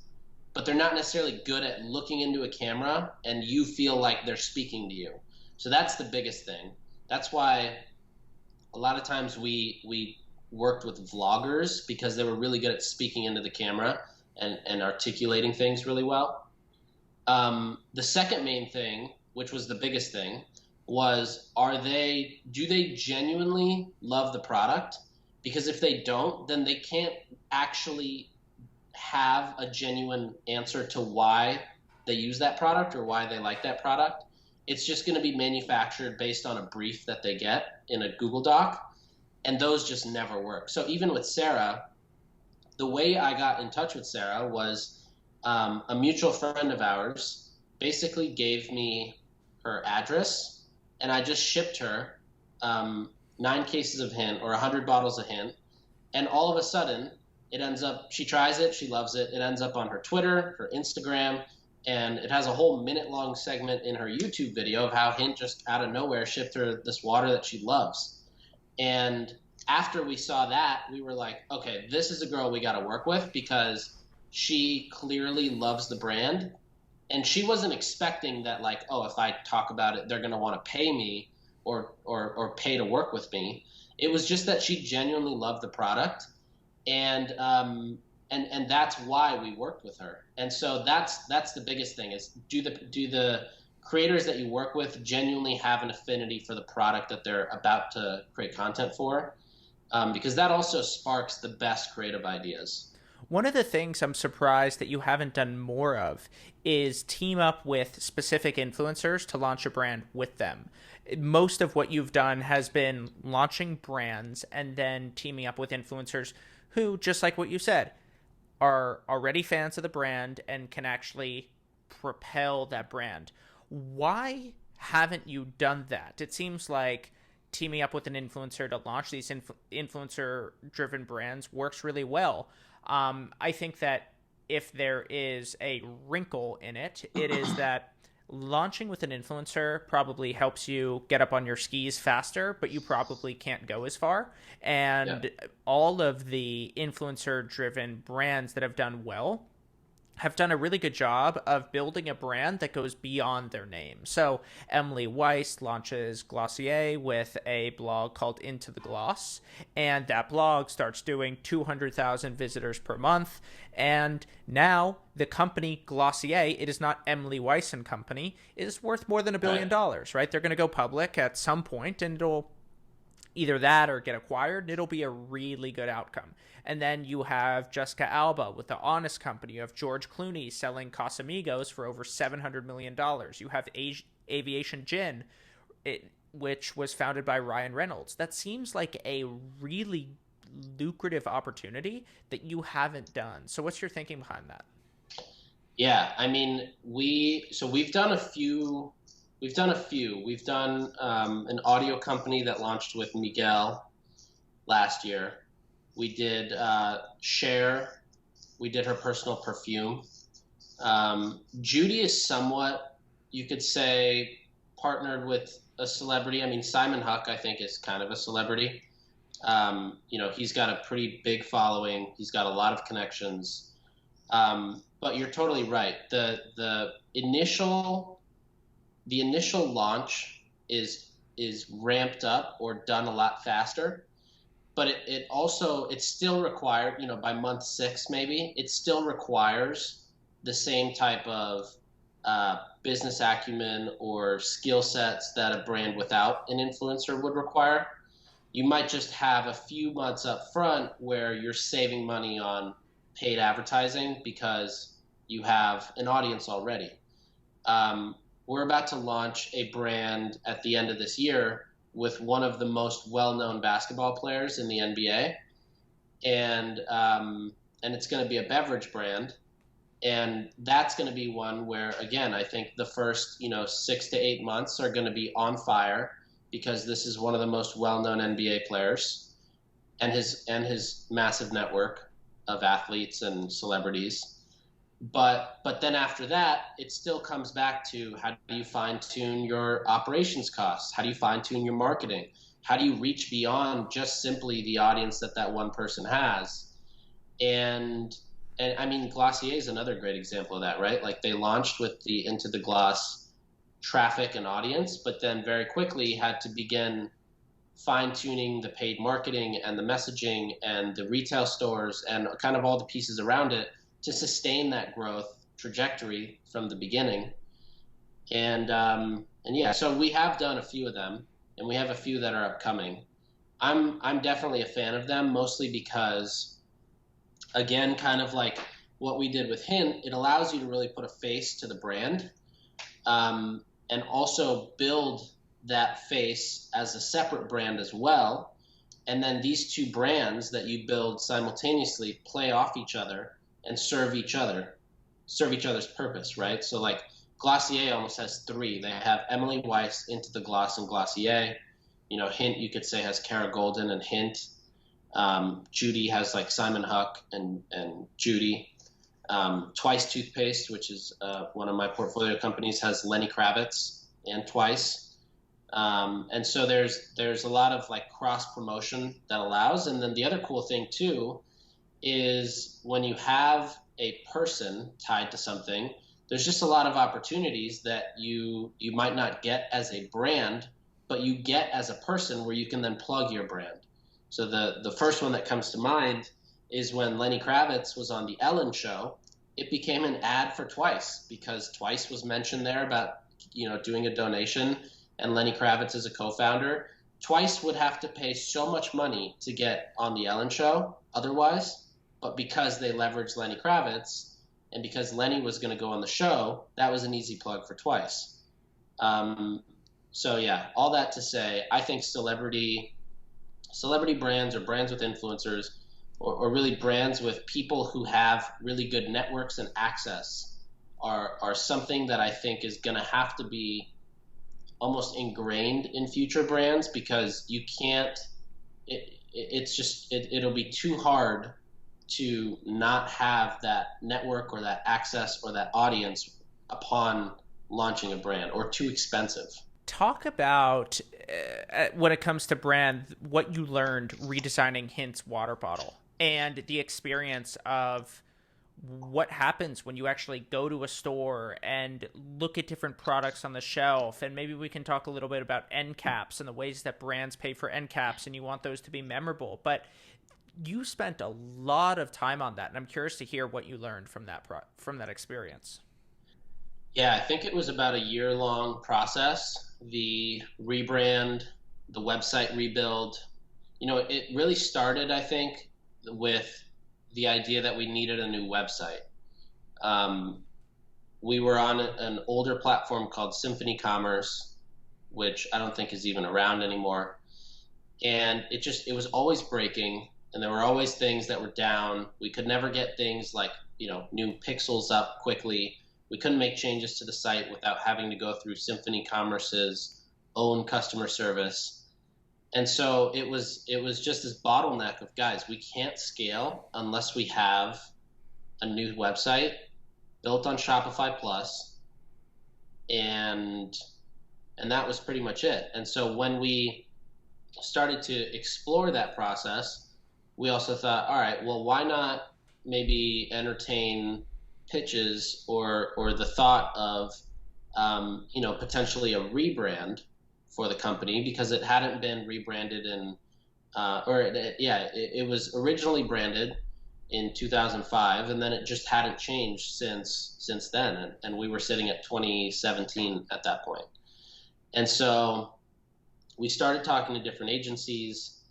but they're not necessarily good at looking into a camera and you feel like they're speaking to you. So that's the biggest thing. That's why a lot of times we worked with vloggers because they were really good at speaking into the camera and articulating things really well. The second main thing, which was the biggest thing, was do they genuinely love the product? Because if they don't, then they can't actually have a genuine answer to why they use that product or why they like that product. It's just going to be manufactured based on a brief that they get in a Google Doc, and those just never work. So even with Sarah, the way I got in touch with Sarah was a mutual friend of ours basically gave me her address, and I just shipped her 9 cases of hint or 100 bottles of hint, and all of a sudden it ends up, she tries it, she loves it, it ends up on her Twitter, her Instagram, and it has a whole minute-long segment in her YouTube video of how Hint just out of nowhere shipped her this water that she loves. And after we saw that, we were like, okay, this is a girl we got to work with because she clearly loves the brand. And she wasn't expecting that, like, oh, if I talk about it, they're going to want to pay me or pay to work with me. It was just that she genuinely loved the product. And that's why we worked with her. And so that's the biggest thing is do the creators that you work with genuinely have an affinity for the product that they're about to create content for? Because that also sparks the best creative ideas. One of the things I'm surprised that you haven't done more of is team up with specific influencers to launch a brand with them. Most of what you've done has been launching brands and then teaming up with influencers who, just like what you said, are already fans of the brand and can actually propel that brand. Why haven't you done that? It seems like teaming up with an influencer to launch these influencer-driven brands works really well. I think that if there is a wrinkle in it, it is that launching with an influencer probably helps you get up on your skis faster, but you probably can't go as far. And all of the influencer-driven brands that have done well have done a really good job of building a brand that goes beyond their name. So Emily Weiss launches Glossier with a blog called Into the Gloss, and that blog starts doing 200,000 visitors per month. And now the company Glossier, it is not Emily Weiss and Company, is worth more than $1 billion, right? They're going to go public at some point, and it'll either that or get acquired, and it'll be a really good outcome. And then you have Jessica Alba with the Honest Company. You have George Clooney selling Casamigos for over $700 million. You have Aviation Gin, which was founded by Ryan Reynolds. That seems like a really lucrative opportunity that you haven't done. So what's your thinking behind that? Yeah, I mean, we've done a few. We've done an audio company that launched with Miguel last year. We did Cher. We did her personal perfume. Judy is somewhat, you could say, partnered with a celebrity. I mean, Simon Huck, I think, is kind of a celebrity. He's got a pretty big following. He's got a lot of connections. But you're totally right. The initial launch is ramped up or done a lot faster, but it still required, by month 6 maybe, it still requires the same type of business acumen or skill sets that a brand without an influencer would require. You might just have a few months up front where you're saving money on paid advertising because you have an audience already. We're about to launch a brand at the end of this year with one of the most well-known basketball players in the NBA, and it's going to be a beverage brand, and that's going to be one where, again, I think the first 6 to 8 months are going to be on fire because this is one of the most well-known NBA players, and his massive network of athletes and celebrities. But then after that, it still comes back to how do you fine-tune your operations costs? How do you fine-tune your marketing? How do you reach beyond just simply the audience that one person has? And I mean, Glossier is another great example of that, right? Like they launched with the Into the Gloss traffic and audience, but then very quickly had to begin fine-tuning the paid marketing and the messaging and the retail stores and kind of all the pieces around it to sustain that growth trajectory from the beginning. And yeah, so we have done a few of them, and we have a few that are upcoming. I'm definitely a fan of them, mostly because, again, kind of like what we did with Hint, it allows you to really put a face to the brand, and also build that face as a separate brand as well. And then these two brands that you build simultaneously play off each other and serve each other's purpose, right? So like Glossier almost has three. They have Emily Weiss, Into the Gloss, and Glossier. Hint, you could say, has Cara Golden and Hint. Judy has like Simon Huck and Judy. Twice Toothpaste, which is one of my portfolio companies, has Lenny Kravitz and Twice. And so there's a lot of like cross promotion that allows. And then the other cool thing too is when you have a person tied to something, there's just a lot of opportunities that you might not get as a brand, but you get as a person where you can then plug your brand. So the first one that comes to mind is when Lenny Kravitz was on the Ellen show. It became an ad for Twice because Twice was mentioned there about doing a donation, and Lenny Kravitz is a co-founder. Twice would have to pay so much money to get on the Ellen show otherwise, but because they leveraged Lenny Kravitz and because Lenny was going to go on the show, that was an easy plug for Twice. So yeah, all that to say, I think celebrity brands or brands with influencers, or really brands with people who have really good networks and access are something that I think is going to have to be almost ingrained in future brands, because you can't, it'll be too hard to not have that network or that access or that audience upon launching a brand, or too expensive. Talk about, when it comes to brand, what you learned redesigning Hint's water bottle and the experience of what happens when you actually go to a store and look at different products on the shelf. And maybe we can talk a little bit about end caps and the ways that brands pay for end caps, and you want those to be memorable. But you spent a lot of time on that, and I'm curious to hear what you learned from that experience. Yeah, I think it was about a year-long process. The rebrand, the website rebuild, it really started, I think, with the idea that we needed a new website. We were on an older platform called Symphony Commerce, which I don't think is even around anymore. And it was always breaking, and there were always things that were down. We could never get things like, new pixels up quickly. We couldn't make changes to the site without having to go through Symphony Commerce's own customer service. And so it was just this bottleneck of, guys, we can't scale unless we have a new website built on Shopify Plus, and that was pretty much it. And so when we started to explore that process, we also thought, all right, well, why not maybe entertain pitches or the thought of potentially a rebrand for the company, because it hadn't been rebranded it was originally branded in 2005, and then it just hadn't changed since then, and we were sitting at 2017 at that point. And so we started talking to different agencies,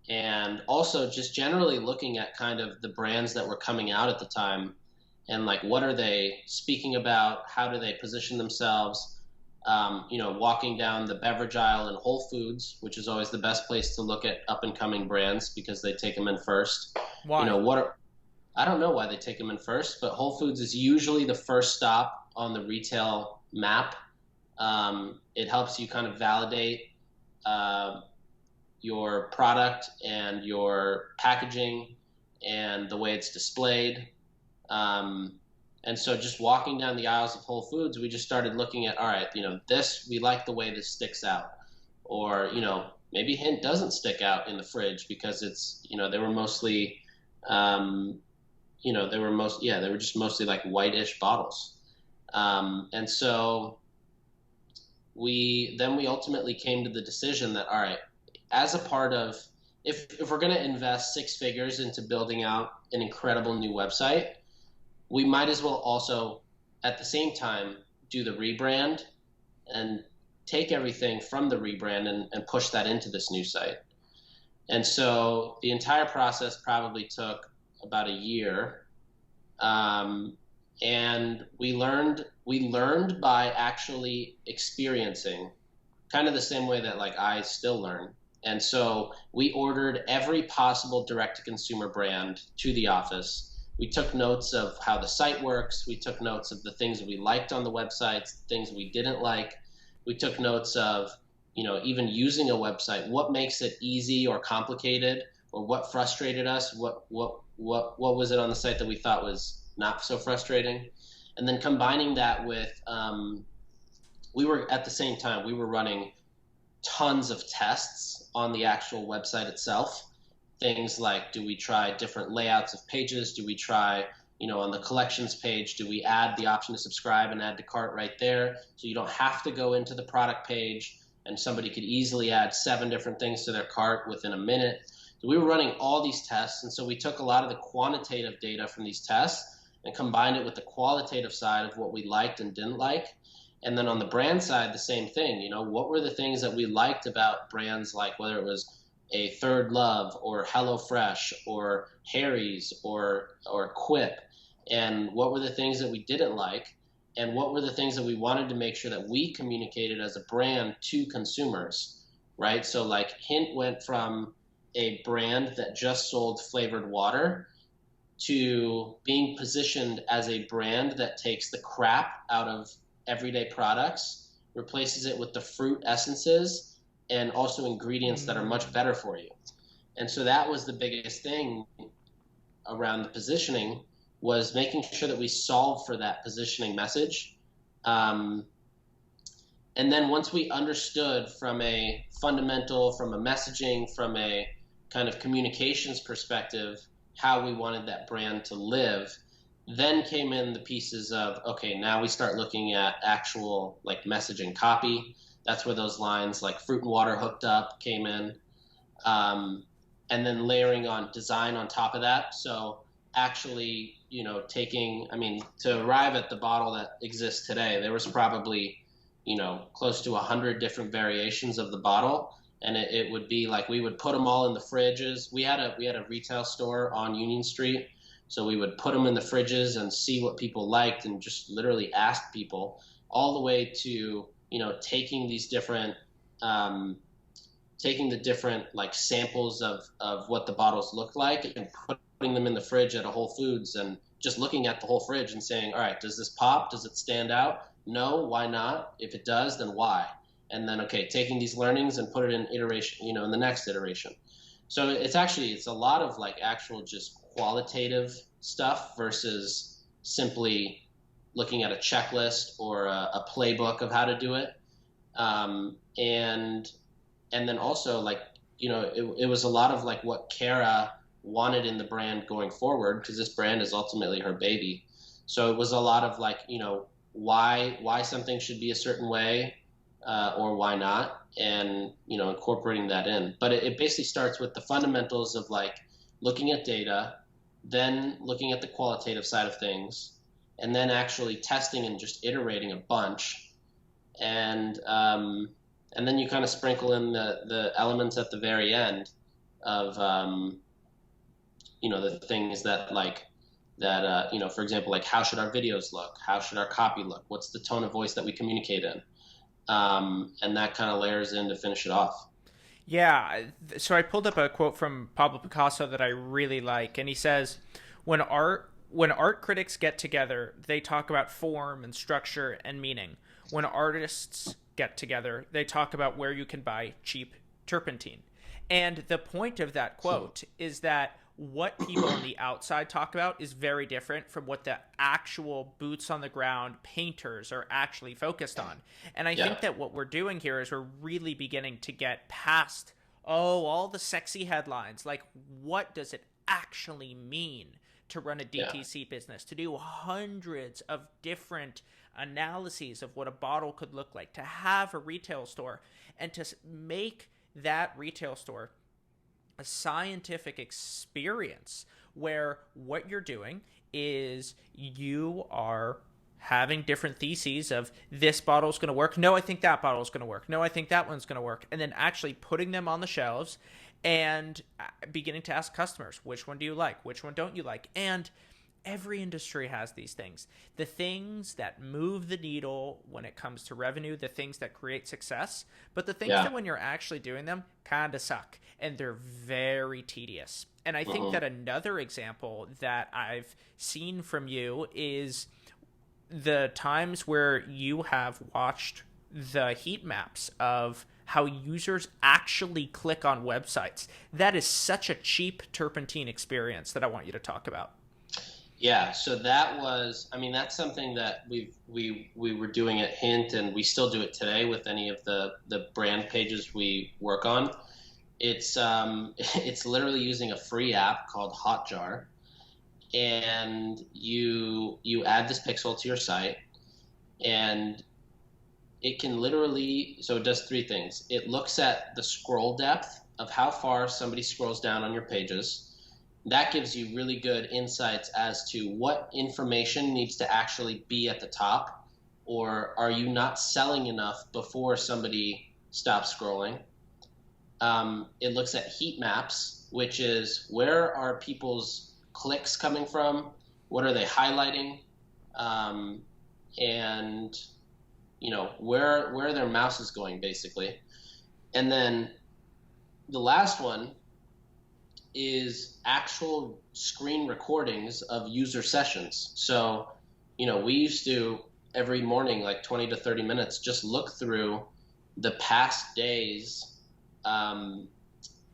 and also just generally looking at kind of the brands that were coming out at the time, and like, what are they speaking about? How do they position themselves? Walking down the beverage aisle in Whole Foods, which is always the best place to look at up and coming brands, because they take them in first. Why? I don't know why they take them in first, but Whole Foods is usually the first stop on the retail map. It helps you kind of validate your product and your packaging and the way it's displayed. And so just walking down the aisles of Whole Foods, we just started looking at, all right, we like the way this sticks out. Or, maybe Hint doesn't stick out in the fridge because it's, they were mostly, they were just mostly like whitish bottles. And so we ultimately came to the decision that, all right, as a part of, if we're going to invest six figures into building out an incredible new website, we might as well also at the same time do the rebrand and take everything from the rebrand and push that into this new site. And so the entire process probably took about a year. And we learned by actually experiencing, kind of the same way that like I still learn. And so we ordered every possible direct to consumer brand to the office. We took notes of how the site works. We took notes of the things we liked on the websites, things we didn't like. We took notes of, even using a website, what makes it easy or complicated, or what frustrated us, what was it on the site that we thought was not so frustrating, and then combining that with we were at the same time we were running tons of tests on the actual website itself. Things like, do we try different layouts of pages? Do we try, on the collections page, do we add the option to subscribe and add to cart right there? So you don't have to go into the product page and somebody could easily add 7 different things to their cart within a minute. So we were running all these tests. And so we took a lot of the quantitative data from these tests and combined it with the qualitative side of what we liked and didn't like. And then on the brand side, the same thing. What were the things that we liked about brands, like whether it was a Third Love or HelloFresh or Harry's or Quip, and what were the things that we didn't like, and what were the things that we wanted to make sure that we communicated as a brand to consumers, right? So like Hint went from a brand that just sold flavored water to being positioned as a brand that takes the crap out of everyday products, replaces it with the fruit essences, and also ingredients that are much better for you. And so that was the biggest thing around the positioning, was making sure that we solve for that positioning message. And then once we understood from a fundamental, from a messaging, from a kind of communications perspective, how we wanted that brand to live, then came in the pieces of, okay, now we start looking at actual like messaging copy. That's where those lines like fruit and water hooked up came in. And then layering on design on top of that. So actually, to arrive at the bottle that exists today, there was probably, close to 100 different variations of the bottle. And it would be like, we would put them all in the fridges. We had a retail store on Union Street. So we would put them in the fridges and see what people liked and just literally ask people, all the way to, taking these different, taking the different like samples of what the bottles look like and putting them in the fridge at a Whole Foods and just looking at the whole fridge and saying, all right, does this pop? Does it stand out? No, why not? If it does, then why? And then, okay, taking these learnings and put it in iteration, in the next iteration. So it's a lot of like actual just qualitative stuff versus simply looking at a checklist or a playbook of how to do it. And then also like, it was a lot of like what Kara wanted in the brand going forward, because this brand is ultimately her baby. So it was a lot of like, why something should be a certain way, or why not, and incorporating that in. But it basically starts with the fundamentals of like looking at data, then looking at the qualitative side of things, and then actually testing and just iterating a bunch, and then you kind of sprinkle in the elements at the very end of the things that like that for example, like how should our videos look, how should our copy look, what's the tone of voice that we communicate in. And that kind of layers in to finish it off. Yeah. So I pulled up a quote from Pablo Picasso that I really like, and he says, when art critics get together, they talk about form and structure and meaning. When artists get together, they talk about where you can buy cheap turpentine. And the point of that quote is that what people on the outside talk about is very different from what the actual boots on the ground painters are actually focused on. And I think that what we're doing here is we're really beginning to get past, all the sexy headlines. Like, what does it actually mean to run a DTC business, to do hundreds of different analyses of what a bottle could look like, to have a retail store, and to make that retail store a scientific experience where what you're doing is you are having different theses of this bottle is going to work. No, I think that bottle is going to work. No, I think that one's going to work. And then actually putting them on the shelves and beginning to ask customers, which one do you like? Which one don't you like? And every industry has these things. The things that move the needle when it comes to revenue, the things that create success, but the things that when you're actually doing them kind of suck and they're very tedious. And I think that another example that I've seen from you is the times where you have watched the heat maps of how users actually click on websites. That is such a cheap turpentine experience that I want you to talk about. Yeah, so that was, I mean, that's something that we were doing at Hint, and we still do it today with any of the brand pages we work on. It's it's literally using a free app called Hotjar, and you add this pixel to your site, and it can literally, so it does three things. It looks at the scroll depth of how far somebody scrolls down on your pages. That gives you really good insights as to what information needs to actually be at the top, or are you not selling enough before somebody stops scrolling. It looks at heat maps, which is where are people's clicks coming from, what are they highlighting, and where their mouse is going, basically. And then the last one is actual screen recordings of user sessions. So, we used to every morning, like 20 to 30 minutes, just look through the past days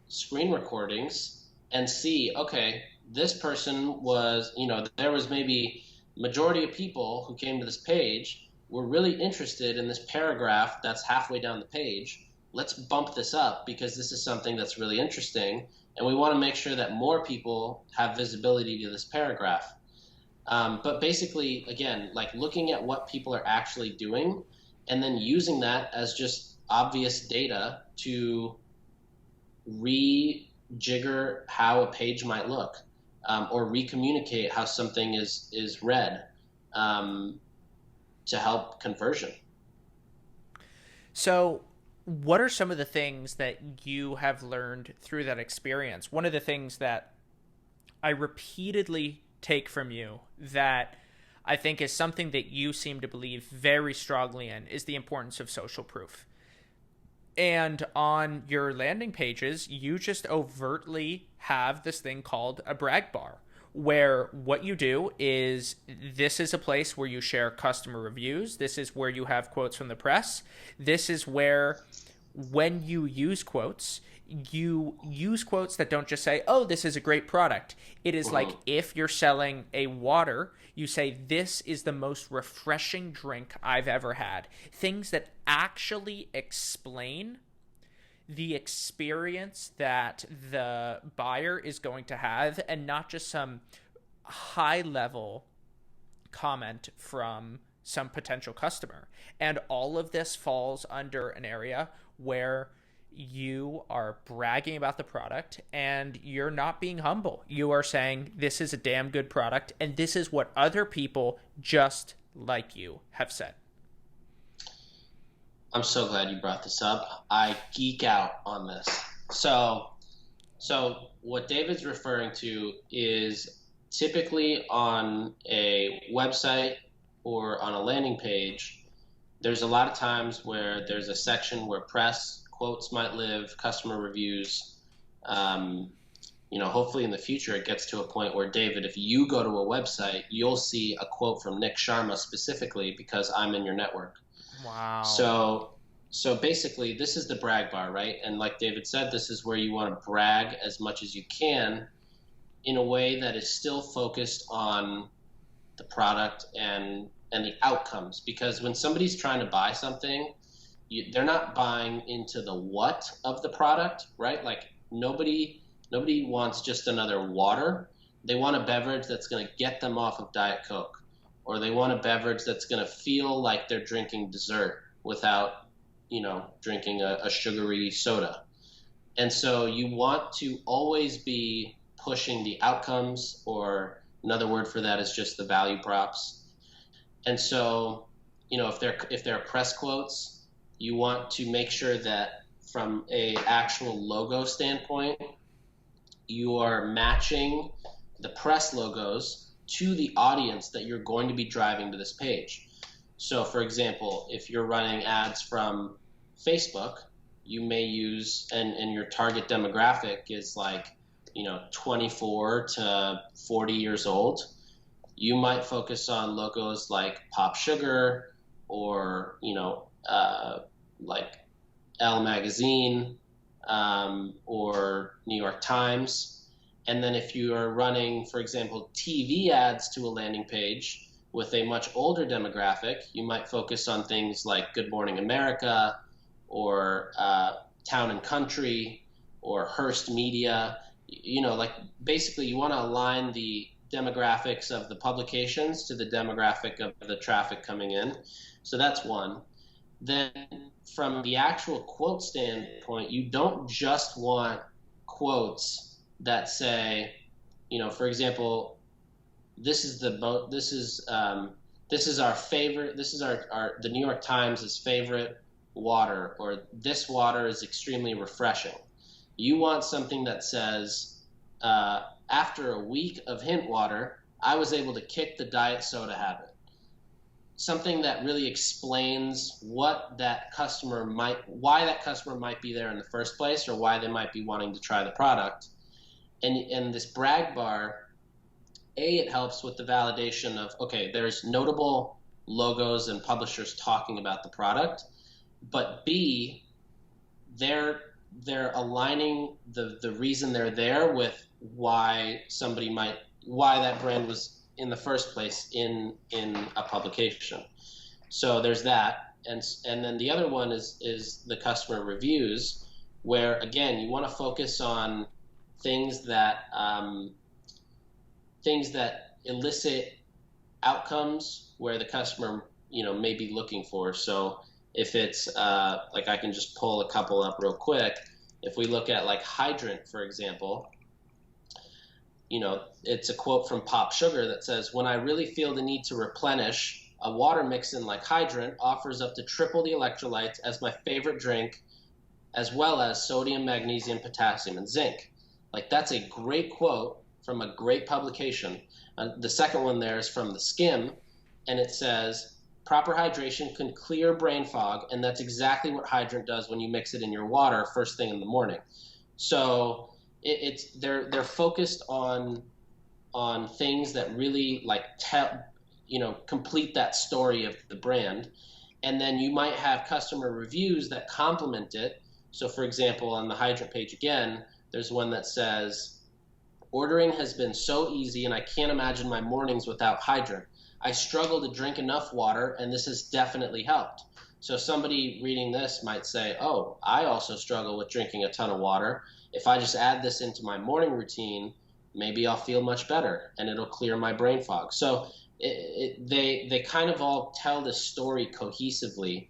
screen recordings and see, okay, this person was, there was maybe majority of people who came to this page were really interested in this paragraph that's halfway down the page. Let's bump this up because this is something that's really interesting. And we want to make sure that more people have visibility to this paragraph. But basically, again, like looking at what people are actually doing and then using that as just obvious data to rejigger how a page might look, or recommunicate how something is read, to help conversion. So what are some of the things that you have learned through that experience? One of the things that I repeatedly take from you that I think is something that you seem to believe very strongly in is the importance of social proof. And on your landing pages, you just overtly have this thing called a brag bar, where what you do is this is a place where you share customer reviews. This is where you have quotes from the press. This is where, when you use quotes that don't just say, oh, this is a great product. It is like if you're selling a water, you say, this is the most refreshing drink I've ever had. Things that actually explain the experience that the buyer is going to have, and not just some high level comment from some potential customer. And all of this falls under an area where you are bragging about the product and you're not being humble. You are saying, this is a damn good product, and this is what other people just like you have said. I'm so glad you brought this up. I geek out on this. So what David's referring to is typically on a website or on a landing page, there's a lot of times where there's a section where press, quotes might live, customer reviews. Hopefully in the future it gets to a point where, David, if you go to a website, you'll see a quote from Nik Sharma specifically because I'm in your network. Wow. So basically this is the brag bar, right? And like David said, this is where you want to brag as much as you can in a way that is still focused on the product and the outcomes. Because when somebody's trying to buy something, they're not buying into the what of the product, right? Like nobody wants just another water. They want a beverage that's going to get them off of Diet Coke, or they want a beverage that's going to feel like they're drinking dessert without, drinking a sugary soda. And so you want to always be pushing the outcomes, or another word for that is just the value props. And so, if they're press quotes, you want to make sure that from a actual logo standpoint, you are matching the press logos to the audience that you're going to be driving to this page. So for example, if you're running ads from Facebook, you may use, and your target demographic is like, 24 to 40 years old, you might focus on logos like Pop Sugar or, like Elle Magazine, or New York Times. And then if you are running, for example, TV ads to a landing page with a much older demographic, you might focus on things like Good Morning America or Town and Country or Hearst Media. Like basically you want to align the demographics of the publications to the demographic of the traffic coming in. So that's one. Then from the actual quote standpoint, you don't just want quotes that say, for example, this is our favorite, this is our the New York Times' favorite water, or this water is extremely refreshing. You want something that says, after a week of hint water, I was able to kick the diet soda habit. Something that really explains why that customer might be there in the first place, or why they might be wanting to try the product. And this brag bar, it helps with the validation of, okay, there's notable logos and publishers talking about the product, but B, they're aligning the reason they're there with why that brand was in the first place in a publication. So there's that, and then the other one is the customer reviews, where again you want to focus on things that elicit outcomes where the customer may be looking for. So if it's like, I can just pull a couple up real quick. If we look at like hydrant, for example, it's a quote from Pop Sugar that says, "When I really feel the need to replenish, a water mix-in like Hydrant offers up to triple the electrolytes as my favorite drink, as well as sodium, magnesium, potassium, and zinc." Like, that's a great quote from a great publication. The second one there is from The Skim, and it says, "Proper hydration can clear brain fog, and that's exactly what Hydrant does when you mix it in your water first thing in the morning." So they're focused on things that really like complete that story of the brand. And then you might have customer reviews that complement it. So for example, on the Hydrant page again, there's one that says, "Ordering has been so easy and I can't imagine my mornings without Hydrant. I struggle to drink enough water and this has definitely helped." So somebody reading this might say, "Oh, I also struggle with drinking a ton of water. If I just add this into my morning routine, maybe I'll feel much better and it'll clear my brain fog." So they kind of all tell this story cohesively.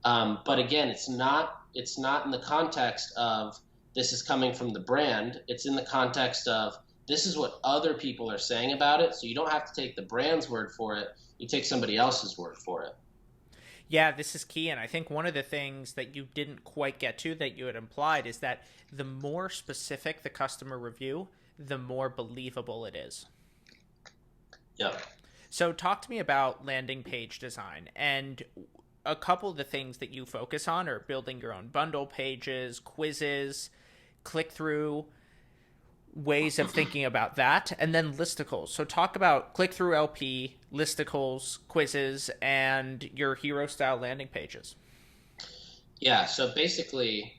But again, it's not in the context of this is coming from the brand. It's in the context of this is what other people are saying about it. So you don't have to take the brand's word for it. You take somebody else's word for it. Yeah, this is key. And I think one of the things that you didn't quite get to that you had implied is that the more specific the customer review, the more believable it is. Yeah. So talk to me about landing page design. And a couple of the things that you focus on are building your own bundle pages, quizzes, click-through, ways of thinking about that, and then listicles. So talk about click-through LP, listicles, quizzes, and your hero-style landing pages. Yeah, so basically,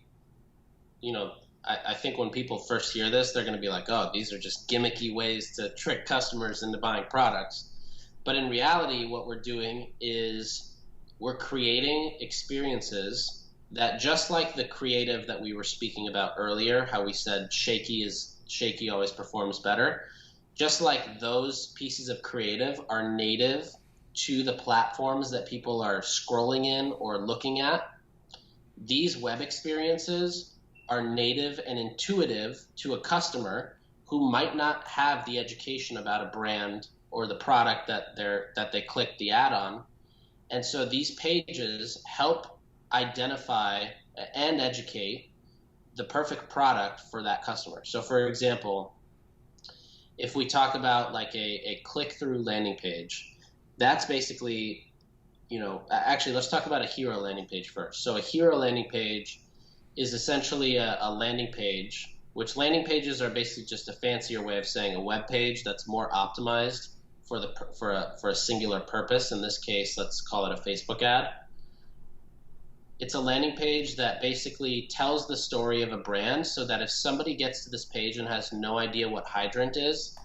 I think when people first hear this, they're going to be like, "Oh, these are just gimmicky ways to trick customers into buying products." But in reality, what we're doing is we're creating experiences that, just like the creative that we were speaking about earlier, how we said shaky always performs better, just like those pieces of creative are native to the platforms that people are scrolling in or looking at, these web experiences are native and intuitive to a customer who might not have the education about a brand or the product that they click the ad on. And so these pages help identify and educate the perfect product for that customer. So for example, if we talk about like a click-through landing page, that's basically, actually let's talk about a hero landing page first. So a hero landing page is essentially a landing page, which landing pages are basically just a fancier way of saying a web page that's more optimized for a singular purpose. In this case, let's call it a Facebook ad. It's a landing page that basically tells the story of a brand, so that if somebody gets to this page and has no idea what Hydrant is,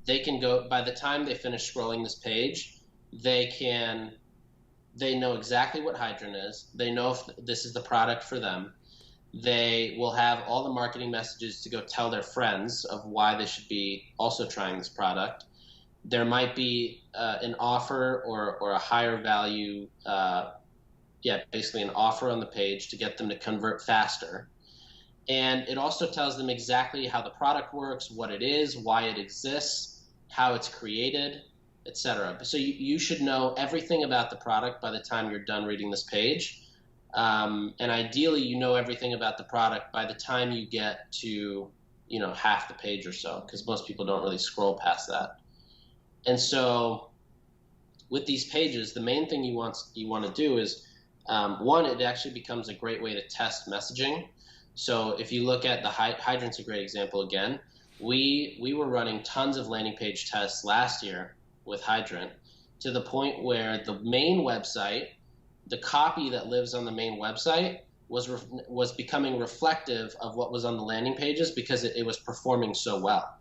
they can go, by the time they finish scrolling this page, they know exactly what Hydrant is. They know if this is the product for them. They will have all the marketing messages to go tell their friends of why they should be also trying this product. There might be an offer or a higher value, basically an offer on the page to get them to convert faster. And it also tells them exactly how the product works, what it is, why it exists, how it's created, etc. So you should know everything about the product by the time you're done reading this page. And ideally, you know everything about the product by the time you get to, half the page or so, because most people don't really scroll past that. And so with these pages, the main thing you want to do is, one, it actually becomes a great way to test messaging. So if you look at the Hydrant's a great example again. We were running tons of landing page tests last year with Hydrant, to the point where the main website, the copy that lives on the main website was becoming reflective of what was on the landing pages, because it was performing so well.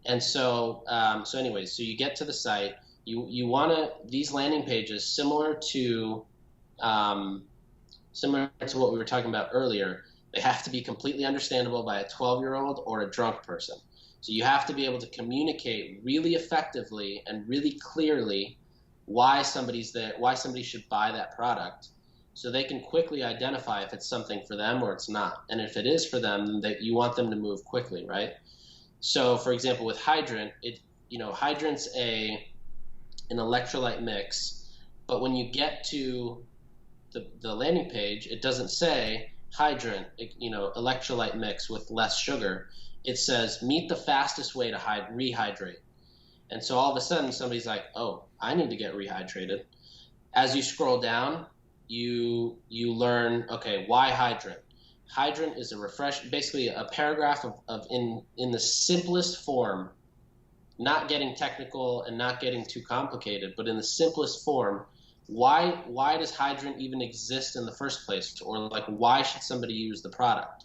And so, so you get to the site, you want these landing pages similar to what we were talking about earlier. They have to be completely understandable by a 12-year-old or a drunk person. So you have to be able to communicate really effectively and really clearly why somebody's there, why somebody should buy that product, so they can quickly identify if it's something for them or it's not. And if it is for them, then you want them to move quickly, right? So for example, with Hydrant, Hydrant's an electrolyte mix, but when you get to the landing page, it doesn't say Hydrant, electrolyte mix with less sugar. It says meet the fastest way to rehydrate. And so all of a sudden somebody's like, oh, I need to get rehydrated. As you scroll down, you learn, okay, why Hydrant? Hydrant is basically a paragraph in the simplest form, not getting technical and not getting too complicated, but in the simplest form, why does Hydrant even exist in the first place? Or like, why should somebody use the product?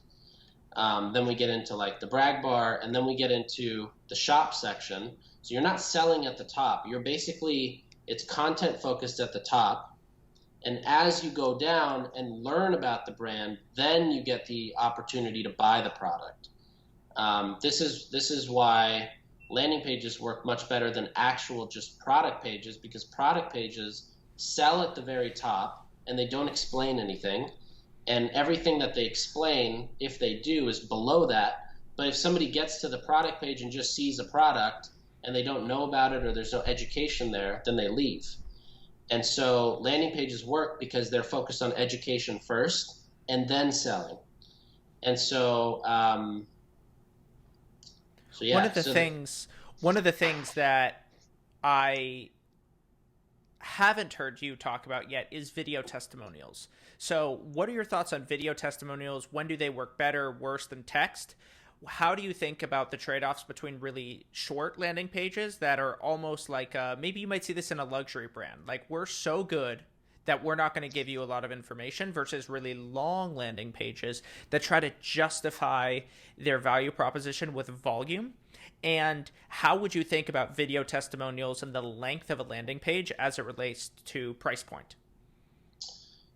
Then we get into like the brag bar, and then we get into the shop section. So you're not selling at the top. It's content focused at the top. And as you go down and learn about the brand, then you get the opportunity to buy the product. This is why landing pages work much better than actual just product pages, because product pages sell at the very top and they don't explain anything. And everything that they explain, if they do, is below that. But if somebody gets to the product page and just sees a product and they don't know about it, or there's no education there, then they leave. And so landing pages work because they're focused on education first and then selling. And so, yeah. One of the things that I haven't heard you talk about yet is video testimonials. So what are your thoughts on video testimonials? When do they work better, worse than text? How do you think about the trade-offs between really short landing pages that are almost like, maybe you might see this in a luxury brand, like we're so good that we're not going to give you a lot of information, versus really long landing pages that try to justify their value proposition with volume? And how would you think about video testimonials and the length of a landing page as it relates to price point?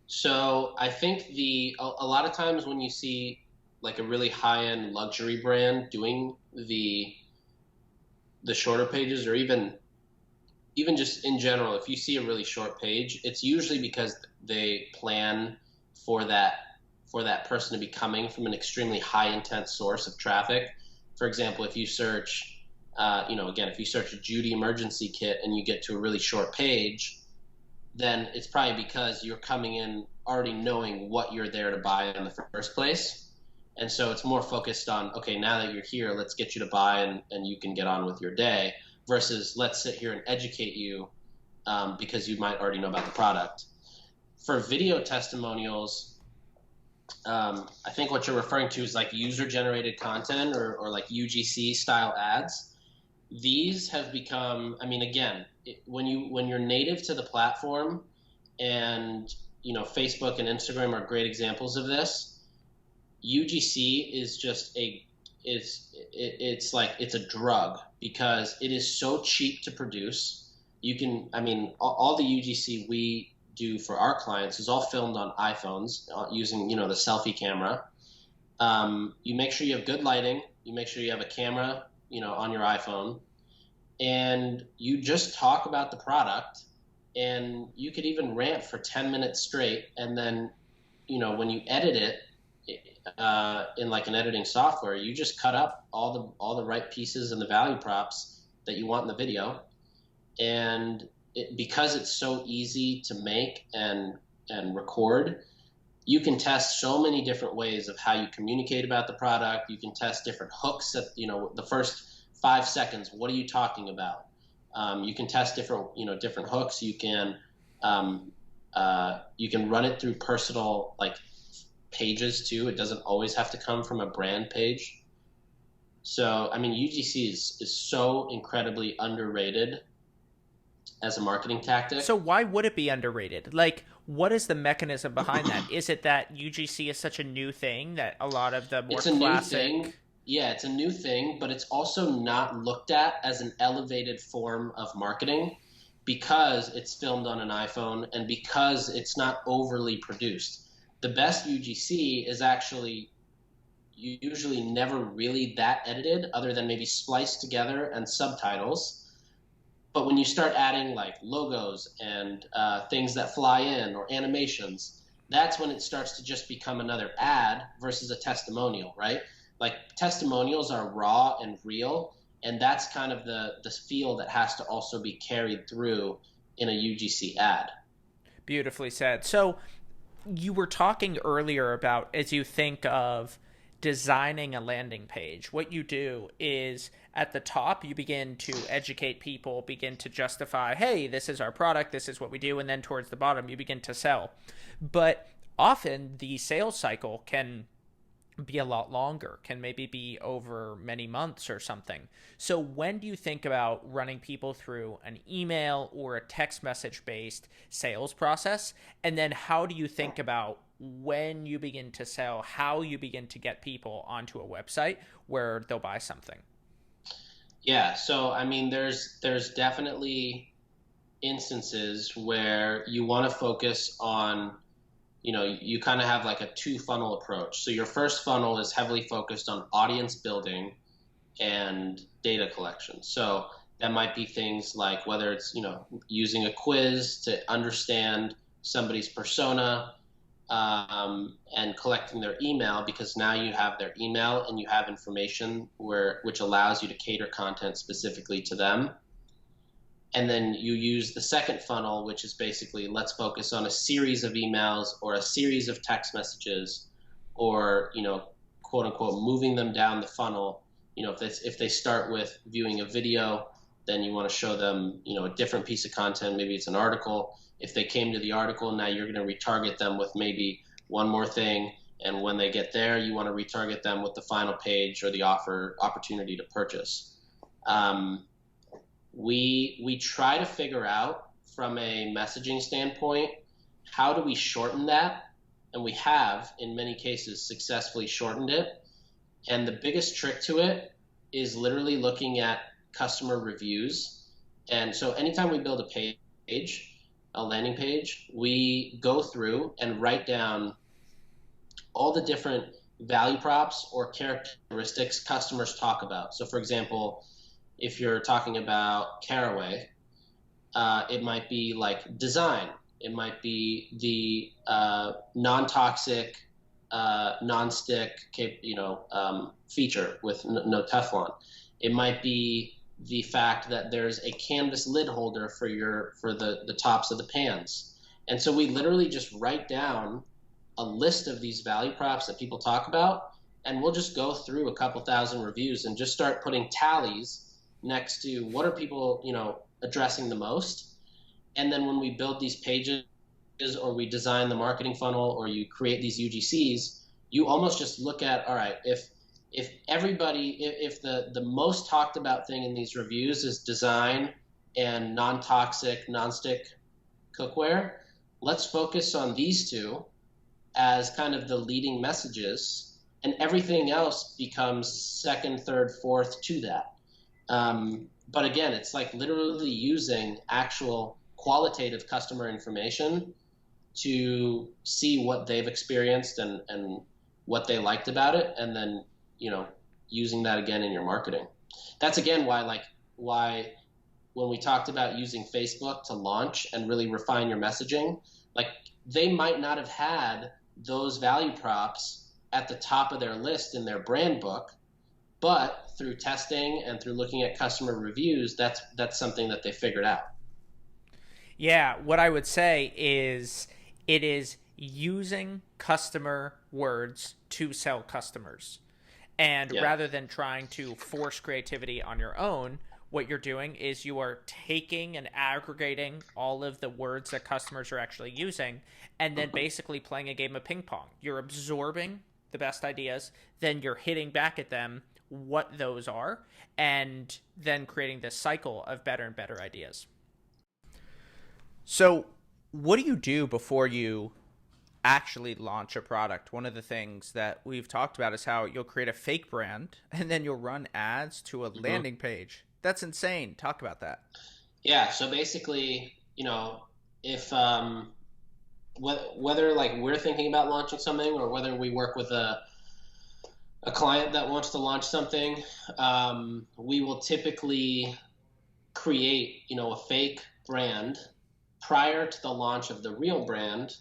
So I think a lot of times when you see like a really high-end luxury brand doing the shorter pages, or even just in general, if you see a really short page, it's usually because they plan for that person to be coming from an extremely high intent source of traffic. For example, if you search Again, if you search a Judy emergency kit and you get to a really short page, then it's probably because you're coming in already knowing what you're there to buy in the first place. And so it's more focused on, okay, now that you're here, let's get you to buy and you can get on with your day, versus let's sit here and educate you because you might already know about the product. For video testimonials, I think what you're referring to is like user-generated content or like UGC style ads. These have become, I mean, again, when you're native to the platform, and Facebook and Instagram are great examples of this. UGC is just it's like it's a drug because it is so cheap to produce. You can, I mean, all the UGC we do for our clients is all filmed on iPhones using the selfie camera. You make sure you have good lighting. You make sure you have a camera on your iPhone, and you just talk about the product, and you could even rant for 10 minutes straight. And then, when you edit it in like an editing software, you just cut up all the right pieces and the value props that you want in the video. And because it's so easy to make and record, you can test so many different ways of how you communicate about the product. You can test different hooks at, the first 5 seconds. What are you talking about? You can test different hooks. You can run it through personal pages too. It doesn't always have to come from a brand page. So, I mean, UGC is so incredibly underrated as a marketing tactic. So why would it be underrated? Like, what is the mechanism behind that? Is it that UGC is such a new thing that a lot of the more classic... New thing. Yeah, it's a new thing, but it's also not looked at as an elevated form of marketing because it's filmed on an iPhone and because it's not overly produced. The best UGC is actually usually never really that edited, other than maybe spliced together and subtitles. But when you start adding like logos and things that fly in or animations, that's when it starts to just become another ad versus a testimonial, right? Like testimonials are raw and real, and that's kind of the feel that has to also be carried through in a UGC ad. Beautifully said. So you were talking earlier about, as you think of designing a landing page, what you do is at the top, you begin to educate people, begin to justify, hey, this is our product, this is what we do. And then towards the bottom, you begin to sell. But often the sales cycle can be a lot longer, can maybe be over many months or something. So when do you think about running people through an email or a text message based sales process? And then how do you think about when you begin to sell, how you begin to get people onto a website where they'll buy something? Yeah, so I mean, there's definitely instances where you want to focus on, you kind of have like a 2-funnel approach. So your first funnel is heavily focused on audience building and data collection. So that might be things like whether it's, using a quiz to understand somebody's persona, and collecting their email, because now you have their email and you have information which allows you to cater content specifically to them. And then you use the second funnel, which is basically let's focus on a series of emails or a series of text messages, or quote unquote moving them down the funnel. If they start with viewing a video, then you want to show them a different piece of content. Maybe it's an article. If they came to the article, now you're going to retarget them with maybe one more thing. And when they get there, you want to retarget them with the final page or the opportunity to purchase. We try to figure out from a messaging standpoint, how do we shorten that? And we have, in many cases, successfully shortened it. And the biggest trick to it is literally looking at customer reviews. And so anytime we build a landing page, we go through and write down all the different value props or characteristics customers talk about. So for example, if you're talking about Caraway, it might be like design. It might be the non-toxic, non-stick, feature with no Teflon. It might be the fact that there's a canvas lid holder for the tops of the pans. And so we literally just write down a list of these value props that people talk about, and we'll just go through a couple thousand reviews and just start putting tallies next to what are people, addressing the most. And then when we build these pages, or we design the marketing funnel, or you create these UGCs, you almost just look at, all right, if the most talked about thing in these reviews is design and non-toxic, non-stick cookware, let's focus on these two as kind of the leading messages, and everything else becomes second, third, fourth to that. But again, it's like literally using actual qualitative customer information to see what they've experienced and what they liked about it, and then using that again in your marketing. That's again why when we talked about using Facebook to launch and really refine your messaging, like they might not have had those value props at the top of their list in their brand book, but through testing and through looking at customer reviews, that's something that they figured out. Yeah, what I would say is it is using customer words to sell customers. And rather than trying to force creativity on your own, what you're doing is you are taking and aggregating all of the words that customers are actually using, and then basically playing a game of ping pong. You're absorbing the best ideas, then you're hitting back at them what those are, and then creating this cycle of better and better ideas. So what do you do before you actually launch a product? One of the things that we've talked about is how you'll create a fake brand and then you'll run ads to a landing page. That's insane. Talk about that. Yeah. So basically, if whether like we're thinking about launching something, or whether we work with a client that wants to launch something, we will typically create, a fake brand prior to the launch of the real brand.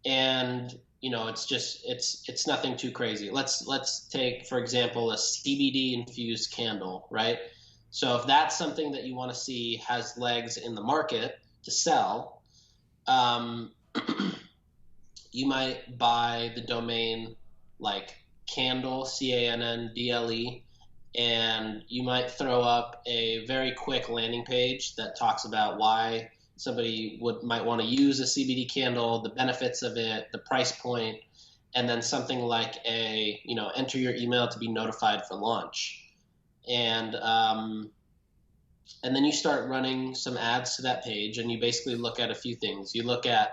And it's nothing too crazy. Let's take, for example, a CBD infused candle, right? So if that's something that you want to see has legs in the market to sell, you might buy the domain like Candle, CANNDLE, and you might throw up a very quick landing page that talks about why somebody might want to use a CBD candle, the benefits of it, the price point, and then something like enter your email to be notified for launch. And then you start running some ads to that page, and you basically look at a few things. You look at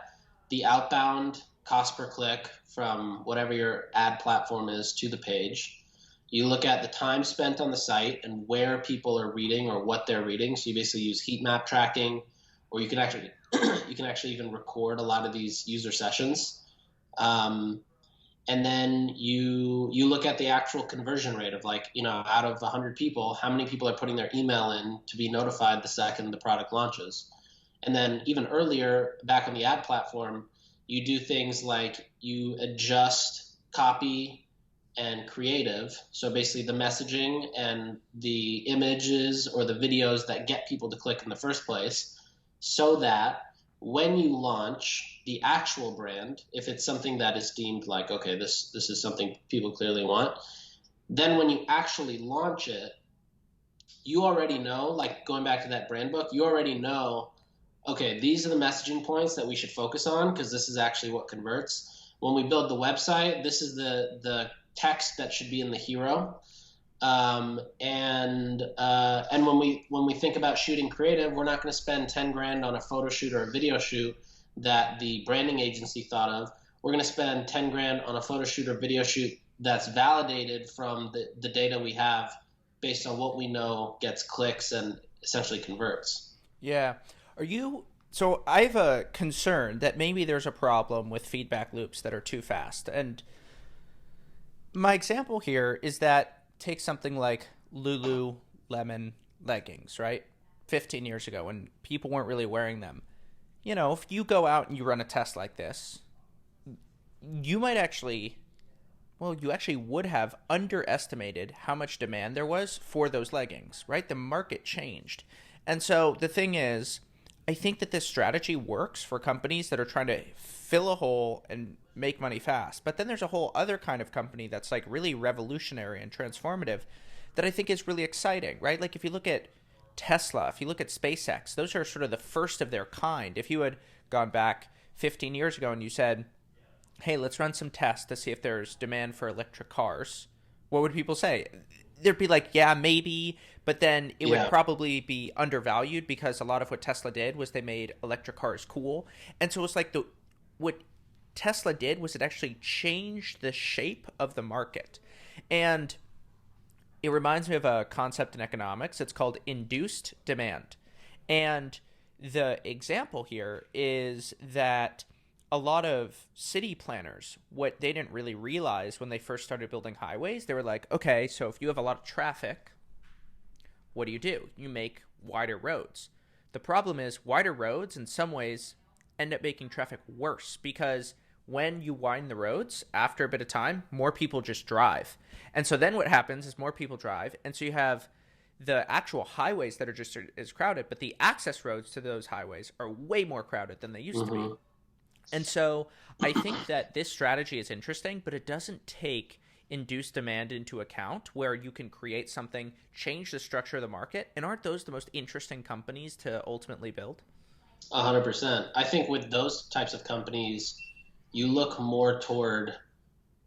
the outbound cost per click from whatever your ad platform is to the page. You look at the time spent on the site and where people are reading or what they're reading. So you basically use heat map tracking, or you can actually even record a lot of these user sessions. And then you look at the actual conversion rate of out of 100 people, how many people are putting their email in to be notified the second the product launches. And then even earlier, back on the ad platform, you do things like you adjust copy and creative. So basically the messaging and the images or the videos that get people to click in the first place, so that when you launch the actual brand, if it's something that is deemed like, okay, this is something people clearly want, then when you actually launch it, you already know, like going back to that brand book, you already know, okay, these are the messaging points that we should focus on because this is actually what converts. When we build the website, this is the text that should be in the hero. And when we think about shooting creative, we're not going to spend 10 grand on a photo shoot or a video shoot that the branding agency thought of. We're going to spend 10 grand on a photo shoot or video shoot that's validated from the data we have based on what we know gets clicks and essentially converts. Yeah. So I have a concern that maybe there's a problem with feedback loops that are too fast. And my example here is that take something like Lululemon leggings, right? 15 years ago when people weren't really wearing them. If you go out and you run a test like this, you might actually Well, you actually would have underestimated how much demand there was for those leggings, right? The market changed. And so the thing is, I think that this strategy works for companies that are trying to fill a hole and make money fast. But then there's a whole other kind of company that's like really revolutionary and transformative that I think is really exciting, right? Like if you look at Tesla, if you look at SpaceX, those are sort of the first of their kind. If you had gone back 15 years ago and you said, hey, let's run some tests to see if there's demand for electric cars, what would people say? They'd be like, yeah, maybe, but then it would Yeah. probably be undervalued because a lot of what Tesla did was they made electric cars cool. And so it's like what Tesla did was it actually changed the shape of the market. And it reminds me of a concept in economics. It's called induced demand. And the example here is that a lot of city planners, what they didn't really realize when they first started building highways, they were like, okay, so if you have a lot of traffic, what do? You make wider roads. The problem is wider roads in some ways end up making traffic worse because when you widen the roads, after a bit of time, more people just drive. And so then what happens is more people drive. And so you have the actual highways that are just as crowded, but the access roads to those highways are way more crowded than they used to be. Hmm. And so I think that this strategy is interesting, but it doesn't take induced demand into account where you can create something, change the structure of the market. And aren't those the most interesting companies to ultimately build? 100%. I think with those types of companies, you look more toward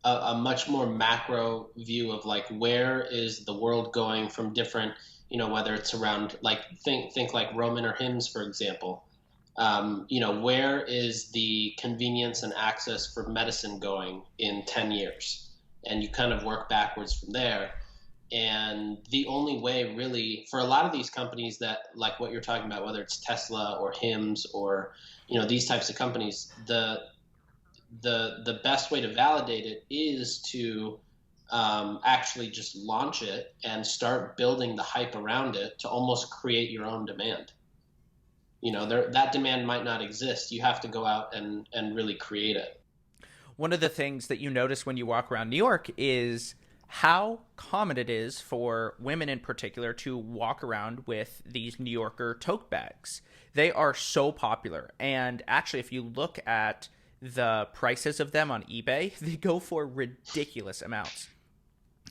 a much more macro view of like where is the world going from different, whether it's around like think like Roman or hymns, for example. Where is the convenience and access for medicine going in 10 years? And you kind of work backwards from there. And the only way really for a lot of these companies that like what you're talking about, whether it's Tesla or Hims or, these types of companies, the best way to validate it is to actually just launch it and start building the hype around it to almost create your own demand. That demand might not exist. You have to go out and really create it. One of the things that you notice when you walk around New York is how common it is for women in particular to walk around with these New Yorker tote bags. They are so popular. And actually, if you look at the prices of them on eBay, they go for ridiculous amounts.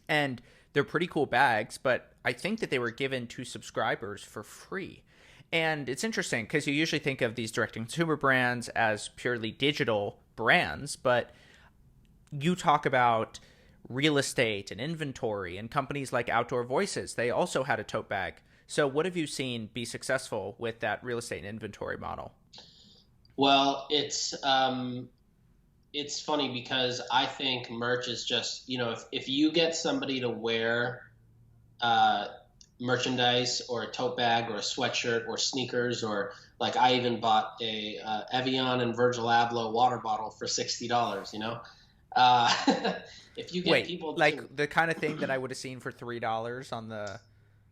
And they're pretty cool bags, but I think that they were given to subscribers for free. And it's interesting because you usually think of these direct-to-consumer brands as purely digital brands, but you talk about real estate and inventory and companies like Outdoor Voices. They also had a tote bag. So what have you seen be successful with that real estate and inventory model? Well, it's funny because I think merch is just, if you get somebody to wear uh, merchandise or a tote bag or a sweatshirt or sneakers, or like I even bought a Evian and Virgil Abloh water bottle for $60, uh, if you get Wait, people to like the kind of thing that I would have seen for $3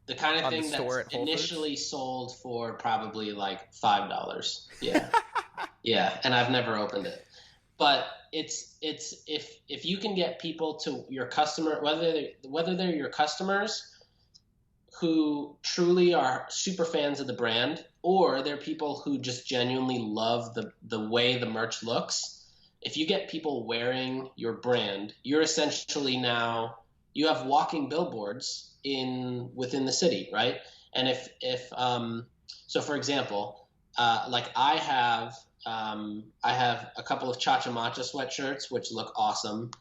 the kind of on the thing that's store at Whole Foods? initially sold for probably like $5. Yeah. Yeah, and I've never opened it. But it's if you can get people to your customer, whether they're your customers who truly are super fans of the brand, or they're people who just genuinely love the way the merch looks. If you get people wearing your brand, you're essentially now you have walking billboards within the city, right? And if so for example, like I have a couple of Cha Cha Matcha sweatshirts which look awesome.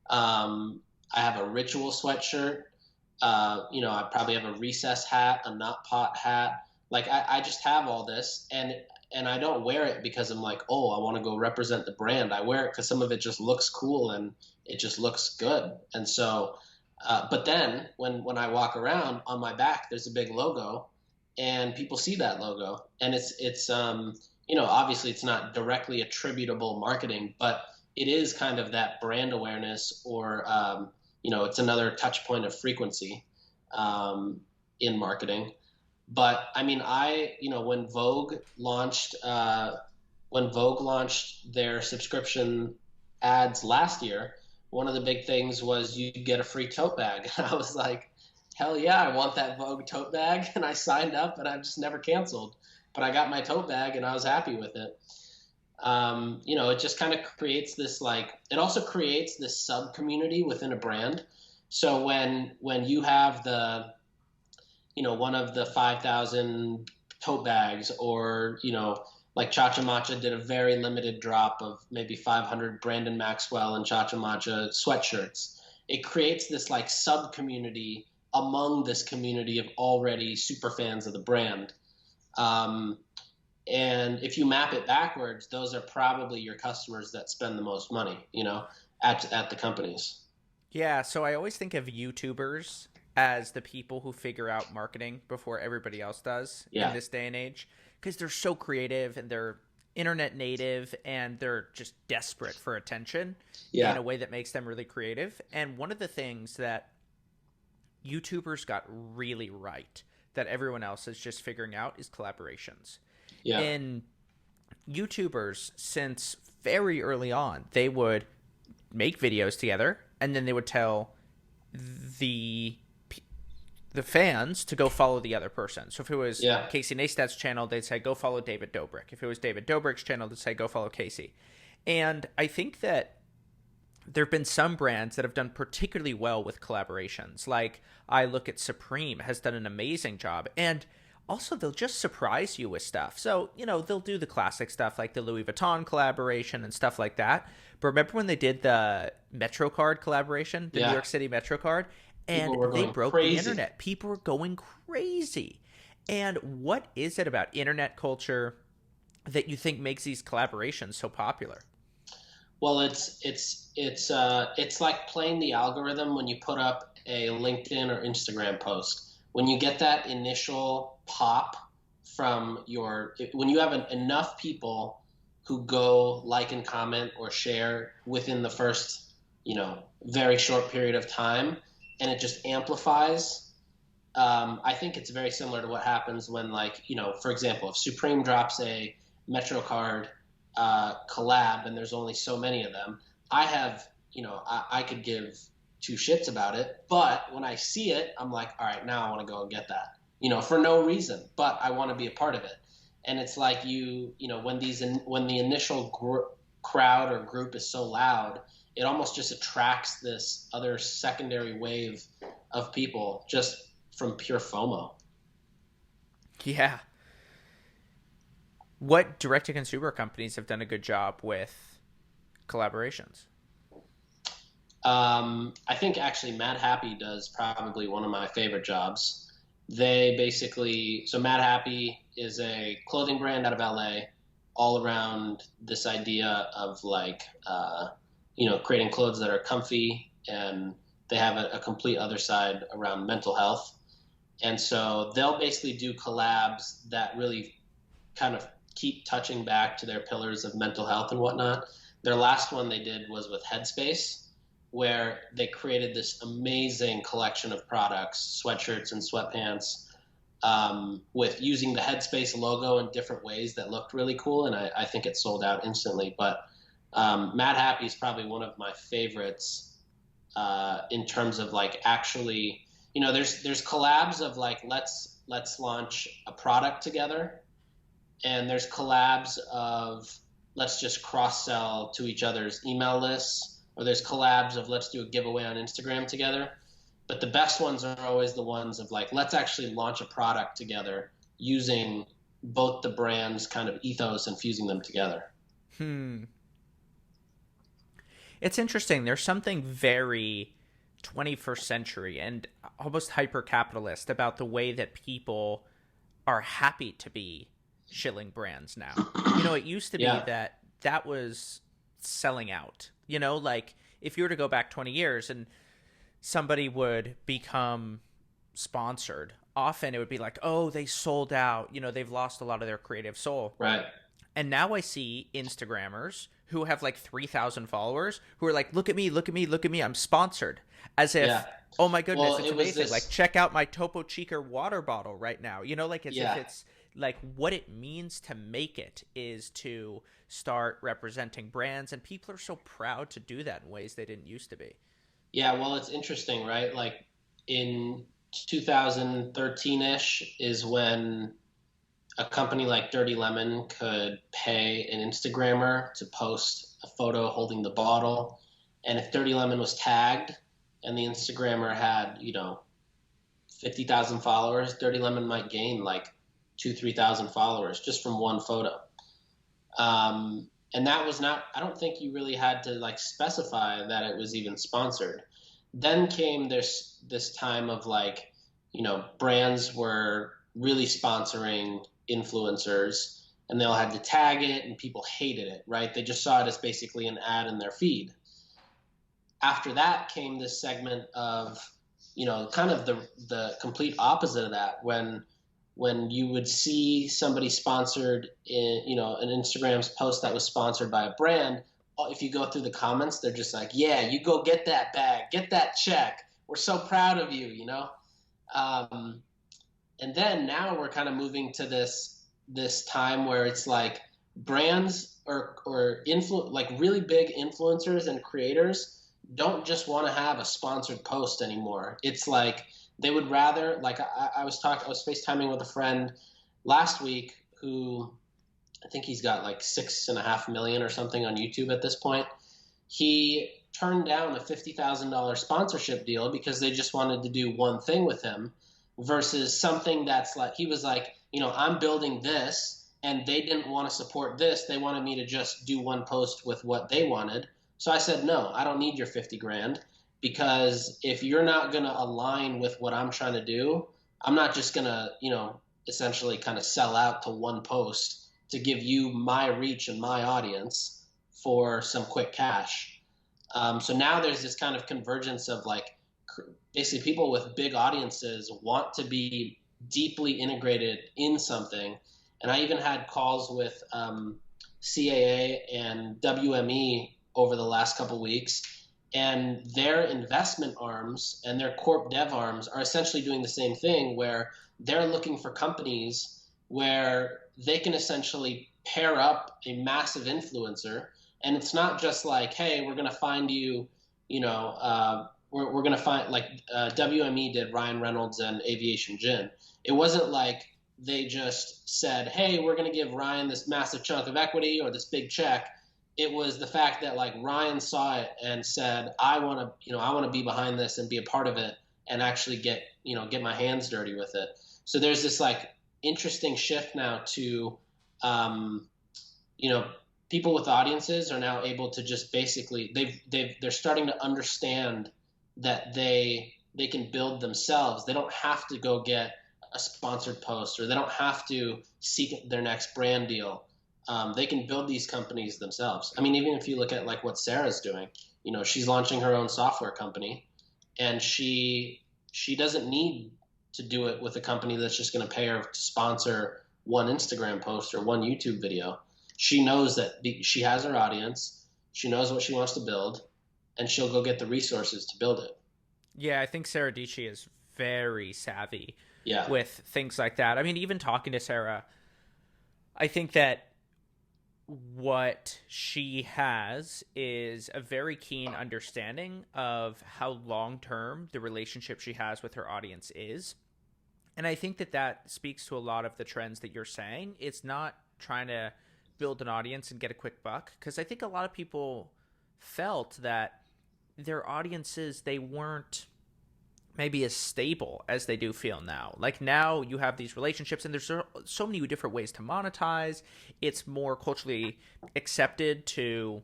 I have a Ritual sweatshirt. I probably have a Recess hat, a Not Pot hat. Like I just have all this, and I don't wear it because I'm like, oh, I want to go represent the brand. I wear it because some of it just looks cool and it just looks good. And so, but then when I walk around on my back, there's a big logo, and people see that logo, and it's obviously it's not directly attributable marketing, but it is kind of that brand awareness, or it's another touch point of frequency in marketing. But I mean, when Vogue launched their subscription ads last year, one of the big things was you get a free tote bag. I was like, hell yeah, I want that Vogue tote bag. And I signed up and I just never canceled. But I got my tote bag and I was happy with it. It just kind of creates this, like, it also creates this sub community within a brand. So when you have one of the 5,000 tote bags, or, like Chacha Matcha did a very limited drop of maybe 500 Brandon Maxwell and Chacha Matcha sweatshirts. It creates this like sub community among this community of already super fans of the brand. And if you map it backwards, those are probably your customers that spend the most money, at the companies. Yeah, so I always think of YouTubers as the people who figure out marketing before everybody else does in this day and age, because they're so creative and they're internet native and they're just desperate for attention in a way that makes them really creative. And one of the things that YouTubers got really right that everyone else is just figuring out is collaborations. Yeah. And YouTubers, since very early on, they would make videos together and then they would tell the fans to go follow the other person. So if it was Casey Neistat's channel, they'd say, go follow David Dobrik. If it was David Dobrik's channel, they'd say, go follow Casey. And I think that there have been some brands that have done particularly well with collaborations. Like, I look at Supreme has done an amazing job. And also, they'll just surprise you with stuff. So, they'll do the classic stuff like the Louis Vuitton collaboration and stuff like that. But remember when they did the MetroCard collaboration, the New York City MetroCard? And they broke the internet. People were going crazy. And what is it about internet culture that you think makes these collaborations so popular? Well, it's like playing the algorithm when you put up a LinkedIn or Instagram post. When you get that initial pop from when you have enough people who go like and comment or share within the first, very short period of time, and it just amplifies. I think it's very similar to what happens when, like, for example, if Supreme drops a MetroCard collab and there's only so many of them, I could give two shits about it, but when I see it, I'm like, all right, now I want to go and get that, for no reason, but I want to be a part of it. And it's like when the initial crowd or group is so loud, it almost just attracts this other secondary wave of people just from pure FOMO. Yeah. What direct-to-consumer companies have done a good job with collaborations? I think actually Mad Happy does probably one of my favorite jobs. They basically, so Mad Happy is a clothing brand out of LA, all around this idea of like, creating clothes that are comfy, and they have a complete other side around mental health. And so they'll basically do collabs that really kind of keep touching back to their pillars of mental health and whatnot. Their last one they did was with Headspace, where they created this amazing collection of products, sweatshirts and sweatpants, with using the Headspace logo in different ways that looked really cool. And I think it sold out instantly. But Mad Happy is probably one of my favorites in terms of like actually, there's collabs of like, let's launch a product together. And there's collabs of let's just cross-sell to each other's email lists. Or there's collabs of let's do a giveaway on Instagram together. But the best ones are always the ones of like, let's actually launch a product together using both the brand's kind of ethos and fusing them together. It's interesting. There's something very 21st century and almost hyper-capitalist about the way that people are happy to be shilling brands now. It used to be that was selling out. Like if you were to go back 20 years and somebody would become sponsored, often it would be like, oh, they sold out, they've lost a lot of their creative soul. Right. And now I see Instagrammers who have like 3,000 followers who are like, look at me, I'm sponsored. As if, oh my goodness, it's amazing. Like, check out my Topo Chico water bottle right now. Like as if it's like what it means to make it is to start representing brands, and people are so proud to do that in ways they didn't used to be. Yeah, well, it's interesting, right? Like in 2013-ish is when a company like Dirty Lemon could pay an Instagrammer to post a photo holding the bottle. And if Dirty Lemon was tagged and the Instagrammer had, 50,000 followers, Dirty Lemon might gain like 3,000 followers just from one photo. And that was not, I don't think you really had to like specify that it was even sponsored. Then came this time of like, brands were really sponsoring influencers and they all had to tag it and people hated it, right? They just saw it as basically an ad in their feed. After that came this segment of, kind of the complete opposite of that, when you would see somebody sponsored in, an Instagram's post that was sponsored by a brand, if you go through the comments, they're just like, yeah, you go get that bag, get that check. We're so proud of you, And then now we're kind of moving to this time where it's like brands or like really big influencers and creators don't just want to have a sponsored post anymore. It's like they would rather, like I was FaceTiming with a friend last week who I think he's got like 6.5 million or something on YouTube at this point. He turned down a $50,000 sponsorship deal because they just wanted to do one thing with him versus something that's like, he was like, I'm building this and they didn't want to support this. They wanted me to just do one post with what they wanted. So I said, no, I don't need your 50 grand, because if you're not going to align with what I'm trying to do, I'm not just going to, essentially kind of sell out to one post to give you my reach and my audience for some quick cash. So now there's this kind of convergence of like basically people with big audiences want to be deeply integrated in something. And I even had calls with CAA and WME over the last couple of weeks, and their investment arms and their corp dev arms are essentially doing the same thing, where they're looking for companies where they can essentially pair up a massive influencer. And it's not just like, hey, we're going to find you, we're going to find, like WME did Ryan Reynolds and Aviation Gin. It wasn't like they just said, hey, we're going to give Ryan this massive chunk of equity or this big check. It was the fact that like Ryan saw it and said, I want to be behind this and be a part of it and actually get my hands dirty with it. So there's this like interesting shift now to, people with audiences are now able to just basically, they're starting to understand that they can build themselves. They don't have to go get a sponsored post, or they don't have to seek their next brand deal. They can build these companies themselves. I mean, even if you look at like what Sarah's doing, she's launching her own software company, and she doesn't need to do it with a company that's just going to pay her to sponsor one Instagram post or one YouTube video. She knows that she has her audience, she knows what she wants to build, and she'll go get the resources to build it. Yeah, I think Sarah Dietschy is very savvy Yeah. with things like that. I mean, even talking to Sarah, I think that what she has is a very keen understanding of how long-term the relationship she has with her audience is. And I think that speaks to a lot of the trends that you're saying. It's not trying to build an audience and get a quick buck, because I think a lot of people felt that their audiences, they weren't maybe as stable as they do feel now. Like now you have these relationships and there's so many different ways to monetize. It's more culturally accepted to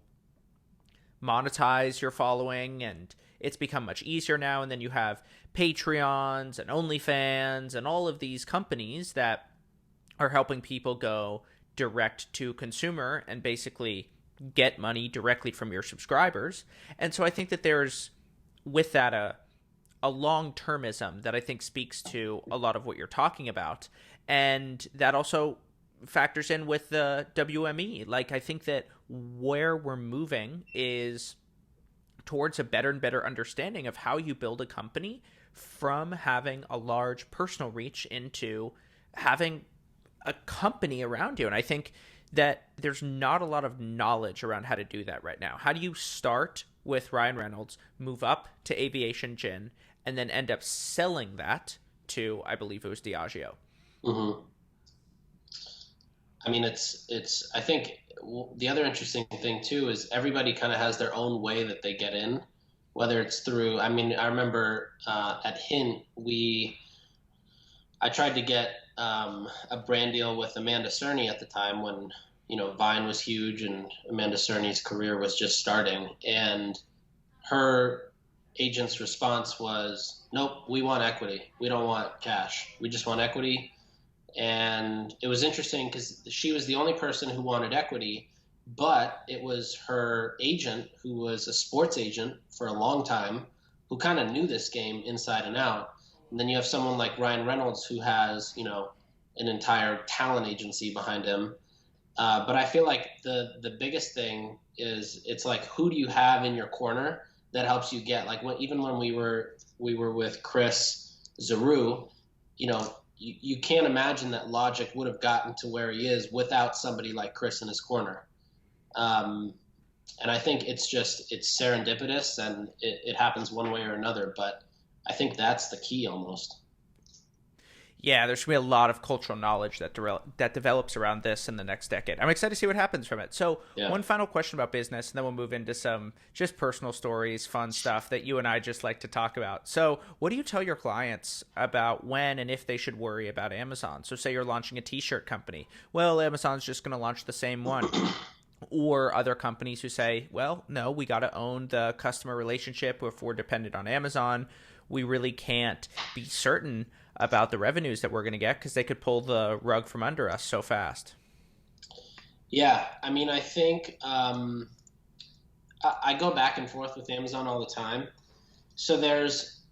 monetize your following, and it's become much easier now. And then you have Patreons and OnlyFans and all of these companies that are helping people go direct to consumer and basically get money directly from your subscribers. And so I think that there's, with that, a long-termism that I think speaks to a lot of what you're talking about. And that also factors in with the WME. Like, I think that where we're moving is towards a better and better understanding of how you build a company from having a large personal reach into having a company around you. And I think that there's not a lot of knowledge around how to do that right now. How do you start with Ryan Reynolds, move up to Aviation Gin, and then end up selling that to, I believe it was Diageo? Hmm. I mean, I think the other interesting thing too is everybody kind of has their own way that they get in, whether it's through, I mean, I remember at Hint, I tried to get a brand deal with Amanda Cerny at the time when, Vine was huge and Amanda Cerny's career was just starting. And her agent's response was, nope, we want equity. We don't want cash. We just want equity. And it was interesting because she was the only person who wanted equity, but it was her agent, who was a sports agent for a long time, who kind of knew this game inside and out. And then you have someone like Ryan Reynolds, who has, an entire talent agency behind him. But I feel like the biggest thing is it's like, who do you have in your corner that helps you get, like, even when we were with Chris Zaru, you can't imagine that Logic would have gotten to where he is without somebody like Chris in his corner. And I think it's serendipitous, and it happens one way or another, but I think that's the key almost. Yeah, there's going to be a lot of cultural knowledge that develops around this in the next decade. I'm excited to see what happens from it. So Yeah. one final question about business, and then we'll move into some just personal stories, fun stuff that you and I just like to talk about. So what do you tell your clients about when and if they should worry about Amazon? So say you're launching a t-shirt company. Well, Amazon's just going to launch the same one. Or other companies who say, well, no, we got to own the customer relationship. If we're dependent on Amazon, we really can't be certain about the revenues that we're going to get because they could pull the rug from under us so fast. Yeah, I mean, I think I go back and forth with Amazon all the time. So there's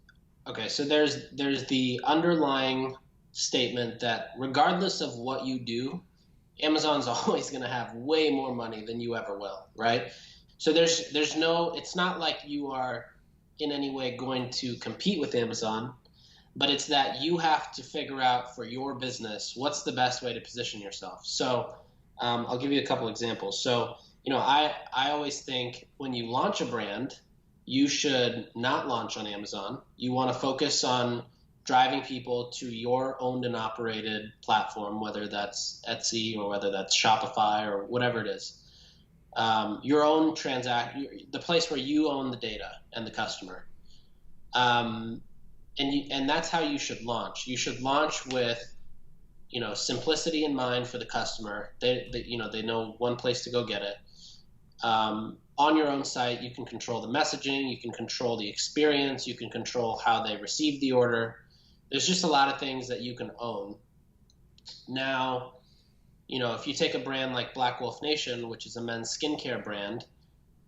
the underlying statement that regardless of what you do, Amazon's always going to have way more money than you ever will, right? So it's not like you are in any way going to compete with Amazon, but it's that you have to figure out for your business what's the best way to position yourself. So I'll give you a couple examples. So, I always think when you launch a brand, you should not launch on Amazon. You want to focus on driving people to your owned and operated platform, whether that's Etsy or whether that's Shopify or whatever it is. Your own the place where you own the data and the customer. And that's how you should launch. You should launch with, simplicity in mind for the customer. They know one place to go get it. On your own site, you can control the messaging, you can control the experience, you can control how they receive the order. There's just a lot of things that you can own. Now, if you take a brand like Black Wolf Nation, which is a men's skincare brand,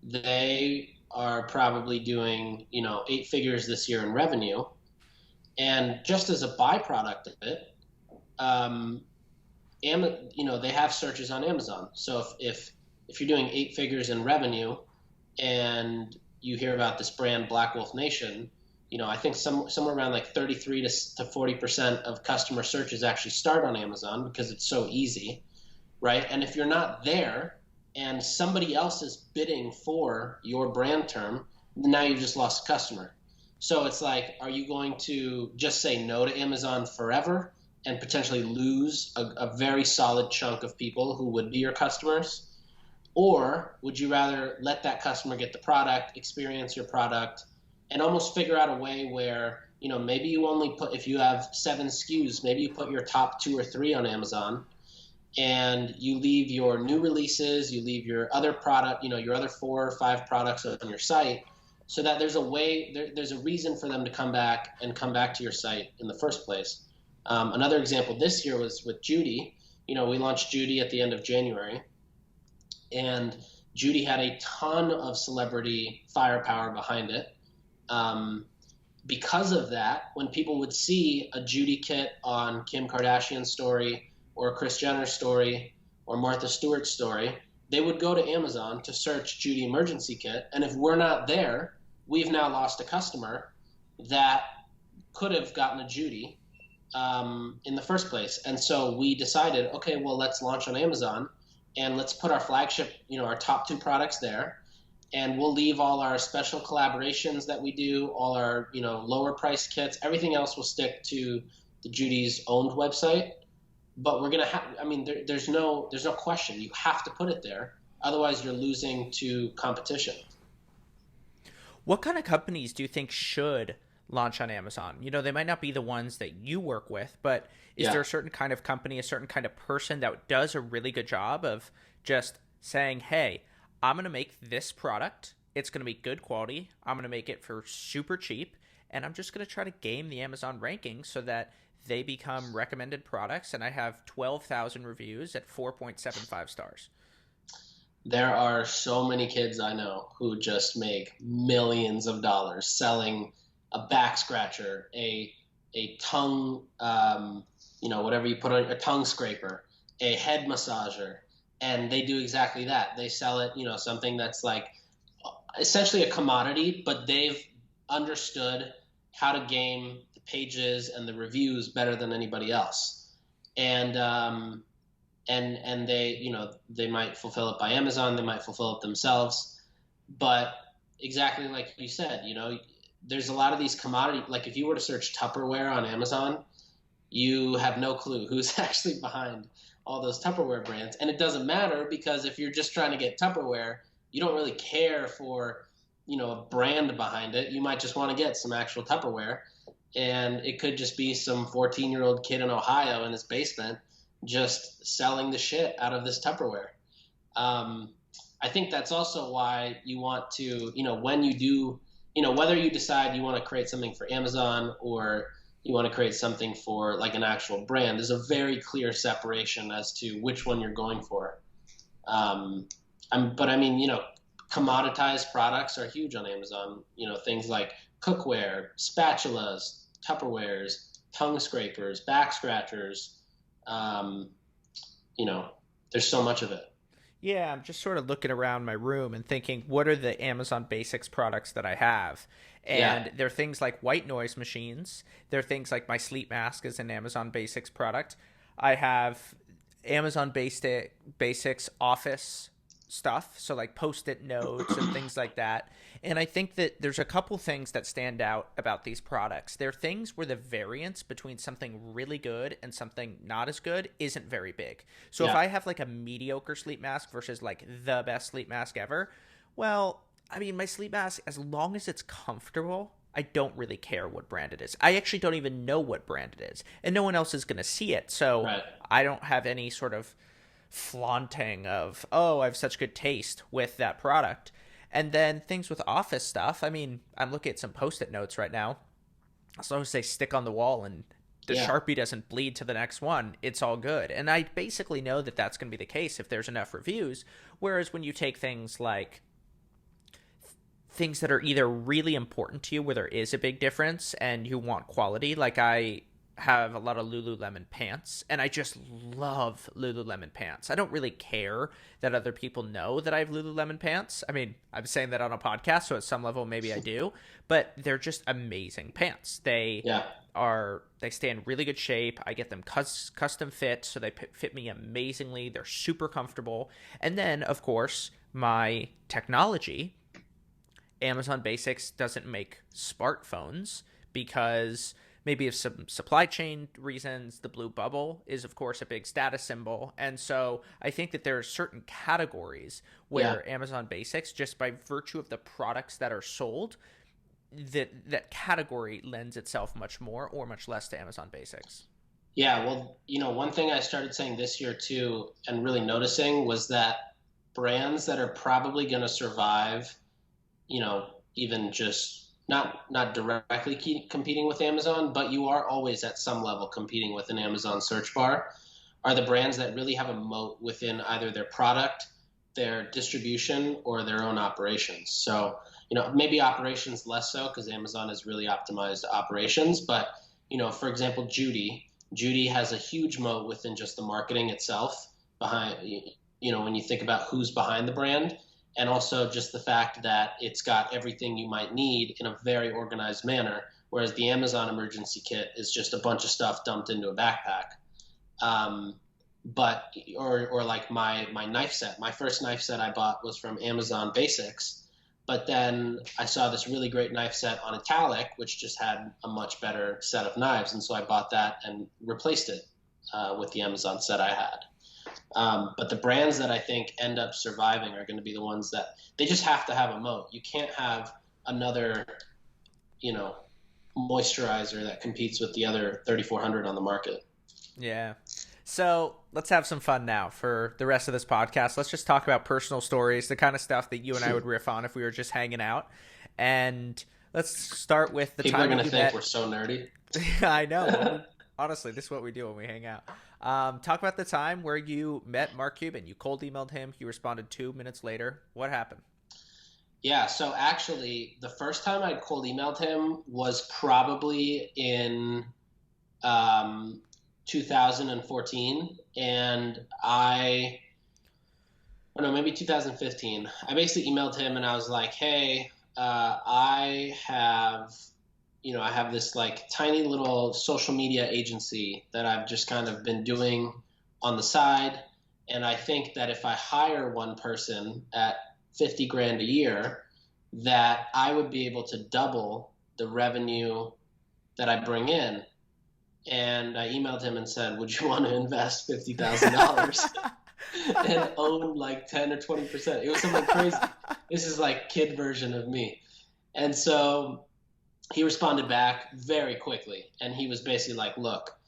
they are probably doing, 8 figures this year in revenue. And just as a byproduct of it, they have searches on Amazon. So if you're doing 8 figures in revenue and you hear about this brand Black Wolf Nation, I think somewhere around like 33 to 40% of customer searches actually start on Amazon because it's so easy, right? And if you're not there and somebody else is bidding for your brand term, now you've just lost a customer. So it's like, are you going to just say no to Amazon forever and potentially lose a very solid chunk of people who would be your customers? Or would you rather let that customer get the product, experience your product, and almost figure out a way where, maybe you only if you have 7 SKUs, maybe you put your top 2 or 3 on Amazon and you leave your new releases, you leave your other product, your other 4 or 5 products on your site, so that there's a reason for them to come back to your site in the first place. Another example this year was with Judy. We launched Judy at the end of January, and Judy had a ton of celebrity firepower behind it. Because of that, when people would see a Judy kit on Kim Kardashian's story or Kris Jenner's story or Martha Stewart's story, they would go to Amazon to search Judy emergency kit. And if we're not there, we've now lost a customer that could have gotten a Judy in the first place. And so we decided, okay, well, let's launch on Amazon and let's put our flagship, our top 2 products there. And we'll leave all our special collaborations that we do, all our, lower price kits, everything else will stick to the Judy's owned website. But we're going to have, there's no question. You have to put it there. Otherwise, you're losing to competition. What kind of companies do you think should launch on Amazon? They might not be the ones that you work with, but is there a certain kind of company, a certain kind of person that does a really good job of just saying, hey, I'm going to make this product. It's going to be good quality. I'm going to make it for super cheap. And I'm just going to try to game the Amazon rankings so that they become recommended products. And I have 12,000 reviews at 4.75 stars. There are so many kids I know who just make millions of dollars selling a back scratcher, a tongue, whatever you put on, a tongue scraper, a head massager, and they do exactly that. They sell it, something that's like essentially a commodity, but they've understood how to game the pages and the reviews better than anybody else. And they, they might fulfill it by Amazon, they might fulfill it themselves, but exactly like you said, there's a lot of these commodity, like if you were to search Tupperware on Amazon, you have no clue who's actually behind all those Tupperware brands. And it doesn't matter, because if you're just trying to get Tupperware, you don't really care for, a brand behind it. You might just want to get some actual Tupperware, and it could just be some 14-year-old kid in Ohio in his basement just selling the shit out of this Tupperware. I think that's also why you want to, when you do, whether you decide you want to create something for Amazon or you want to create something for like an actual brand, there's a very clear separation as to which one you're going for. Commoditized products are huge on Amazon. Things like cookware, spatulas, Tupperwares, tongue scrapers, back scratchers. There's so much of it. Yeah, I'm just sort of looking around my room and thinking, what are the Amazon Basics products that I have? And there are things like white noise machines. There are things like my sleep mask is an Amazon Basics product. I have Amazon Basics office stuff, so like Post-it notes and things like that. And I think that there's a couple things that stand out about these products. They're things where the variance between something really good and something not as good isn't very big. So if I have like a mediocre sleep mask versus like the best sleep mask ever, well, my sleep mask, as long as it's comfortable, I don't really care what brand it is. I actually don't even know what brand it is, and no one else is going to see it. So I don't have any sort of flaunting of, I have such good taste with that product. And then things with office stuff, I'm looking at some Post-it notes right now. As long as they stick on the wall and the Sharpie doesn't bleed to the next one, it's all good. And I basically know that that's going to be the case if there's enough reviews. Whereas when you take things like things that are either really important to you where there is a big difference and you want quality, like I have a lot of Lululemon pants, and I just love Lululemon pants. I don't really care that other people know that I have Lululemon pants. I'm saying that on a podcast, so at some level maybe I do, but they're just amazing pants. They stay in really good shape. I get them custom fit, so they fit me amazingly. They're super comfortable. And then, of course, my technology. Amazon Basics doesn't make smartphones because maybe of some supply chain reasons. The blue bubble is, of course, a big status symbol. And so I think that there are certain categories where Amazon Basics, just by virtue of the products that are sold, that category lends itself much more or much less to Amazon Basics. Yeah, well, one thing I started saying this year too, and really noticing, was that brands that are probably going to survive, even just not directly competing with Amazon, but you are always at some level competing with an Amazon search bar, are the brands that really have a moat within either their product, their distribution, or their own operations. So, maybe operations less so because Amazon has really optimized operations. But, for example, Judy has a huge moat within just the marketing itself behind, when you think about who's behind the brand. And also just the fact that it's got everything you might need in a very organized manner, whereas the Amazon emergency kit is just a bunch of stuff dumped into a backpack. But or like my knife set. My first knife set I bought was from Amazon Basics, but then I saw this really great knife set on Italic, which just had a much better set of knives, and so I bought that and replaced it with the Amazon set I had. But the brands that I think end up surviving are going to be the ones that they just have to have a moat. You can't have another, moisturizer that competes with the other 3,400 on the market. Yeah. So let's have some fun now for the rest of this podcast. Let's just talk about personal stories, the kind of stuff that you and I would riff on if we were just hanging out. And let's start with the People time are going to think met. We're so nerdy. I know. Honestly, this is what we do when we hang out. Talk about the time where you met Mark Cuban. You cold emailed him. He responded 2 minutes later. What happened? Yeah, so actually, the first time I cold emailed him was probably in 2014, and maybe 2015. I basically emailed him and I was like, hey, I have this like tiny little social media agency that I've just kind of been doing on the side. And I think that if I hire one person at 50 grand a year, that I would be able to double the revenue that I bring in. And I emailed him and said, would you want to invest $50,000 and own like 10 or 20%? It was something crazy. This is like kid version of me. And so he responded back very quickly. And he was basically like, look,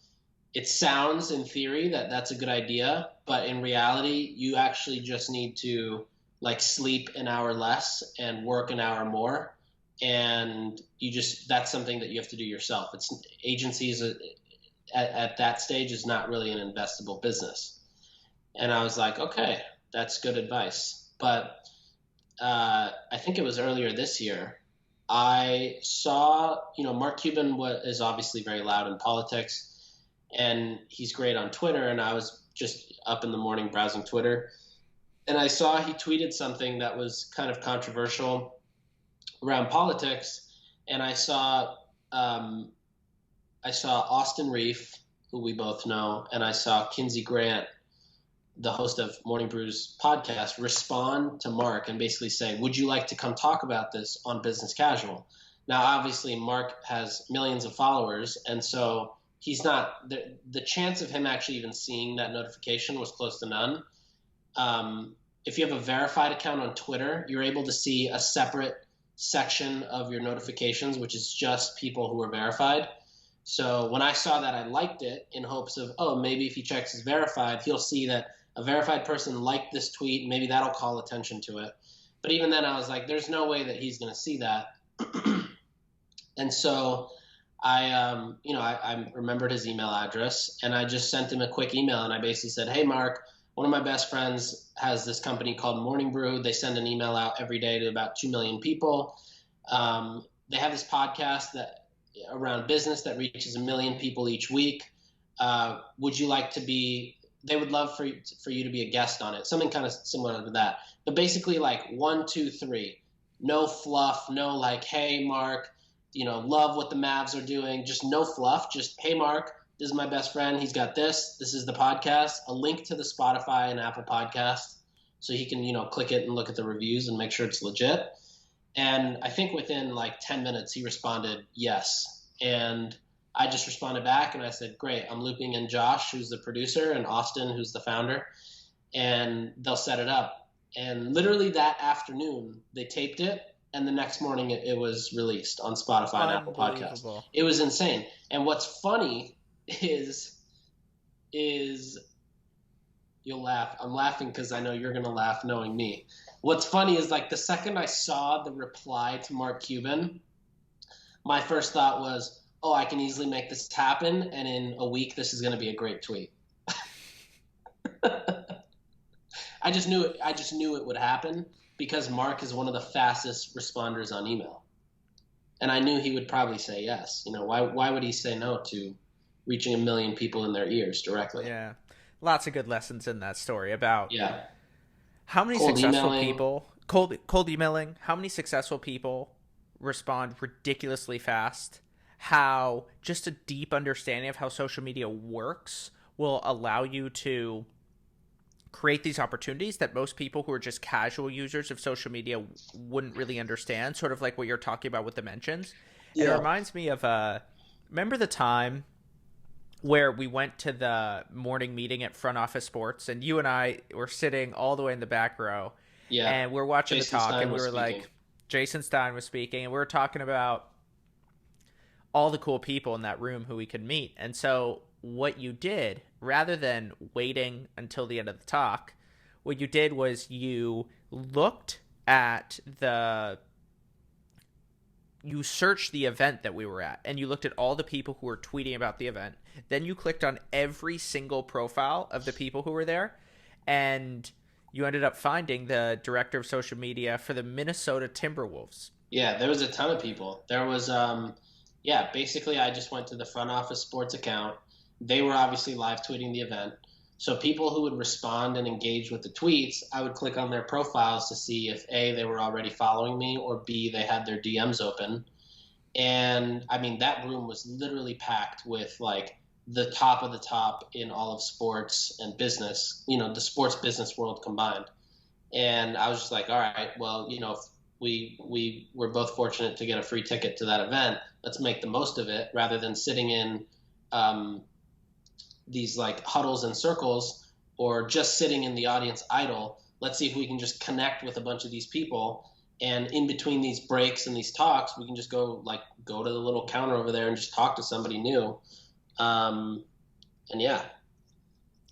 it sounds in theory that that's a good idea, but in reality, you actually just need to like sleep an hour less and work an hour more. And that's something that you have to do yourself. Agencies at that stage is not really an investable business. And I was like, okay, that's good advice. But I think it was earlier this year, I saw, Mark Cuban is obviously very loud in politics, and he's great on Twitter. And I was just up in the morning browsing Twitter, and I saw he tweeted something that was kind of controversial around politics. And I saw Austin Reef, who we both know, and I saw Kinsey Grant, the host of Morning Brew's podcast, respond to Mark and basically say, would you like to come talk about this on Business Casual? Now, obviously, Mark has millions of followers, and so he's not the chance of him actually even seeing that notification was close to none. If you have a verified account on Twitter, you're able to see a separate section of your notifications, which is just people who are verified. So when I saw that, I liked it in hopes of, maybe if he checks his verified, he'll see that a verified person liked this tweet. Maybe that'll call attention to it. But even then I was like, there's no way that he's going to see that. And so I remembered his email address, and I just sent him a quick email. And I basically said, hey, Mark, one of my best friends has this company called Morning Brew. They send an email out every day to about 2 million people. They have this podcast around business that reaches 1 million people each week. Would you like to be? They would love for you to be a guest on it. Something kind of similar to that. But basically, like 1, 2, 3, no fluff, no like, hey, Mark, love what the Mavs are doing. Just no fluff. Just, hey, Mark, this is my best friend. He's got this. This is the podcast. A link to the Spotify and Apple podcast, so he can click it and look at the reviews and make sure it's legit. And I think within like 10 minutes, he responded yes. And I just responded back and I said, great, I'm looping in Josh, who's the producer, and Austin, who's the founder, and they'll set it up. And literally that afternoon, they taped it, and the next morning it was released on Spotify and Apple Podcasts. It was insane. And what's funny is you'll laugh. I'm laughing because I know you're going to laugh knowing me. What's funny is like the second I saw the reply to Mark Cuban, my first thought was, I can easily make this happen, and in a week this is going to be a great tweet. I just knew it would happen because Mark is one of the fastest responders on email. And I knew he would probably say yes. Why would he say no to reaching 1 million people in their ears directly? Yeah. Lots of good lessons in that story about how many cold successful emailing. people, cold emailing, how many successful people respond ridiculously fast, how just a deep understanding of how social media works will allow you to create these opportunities that most people who are just casual users of social media wouldn't really understand, sort of like what you're talking about with the mentions. And it Yeah. reminds me of remember the time where we went to the morning meeting at Front Office Sports, and you and I were sitting all the way in the back row, Yeah. and we're watching Jason the talk, Stein and we was were speaking. like, Jason Stein was speaking, and we were talking about all the cool people in that room who we could meet. And so what you did, rather than waiting until the end of the talk, what you did was you looked at you searched the event that we were at, and you looked at all the people who were tweeting about the event. Then you clicked on every single profile of the people who were there, and you ended up finding the director of social media for the Minnesota Timberwolves. Yeah, there was a ton of people. There was, yeah, basically I just went to the front office sports account. They were obviously live tweeting the event. So people who would respond and engage with the tweets, I would click on their profiles to see if A, they were already following me, or B, they had their DMs open. And I mean, that room was literally packed with like the top of the top in all of sports and business, the sports business world combined. And I was just like, all right, well, if we were both fortunate to get a free ticket to that event, let's make the most of it rather than sitting in these like huddles and circles or just sitting in the audience idle. Let's see if we can just connect with a bunch of these people. And in between these breaks and these talks, we can just go to the little counter over there and just talk to somebody new. And yeah.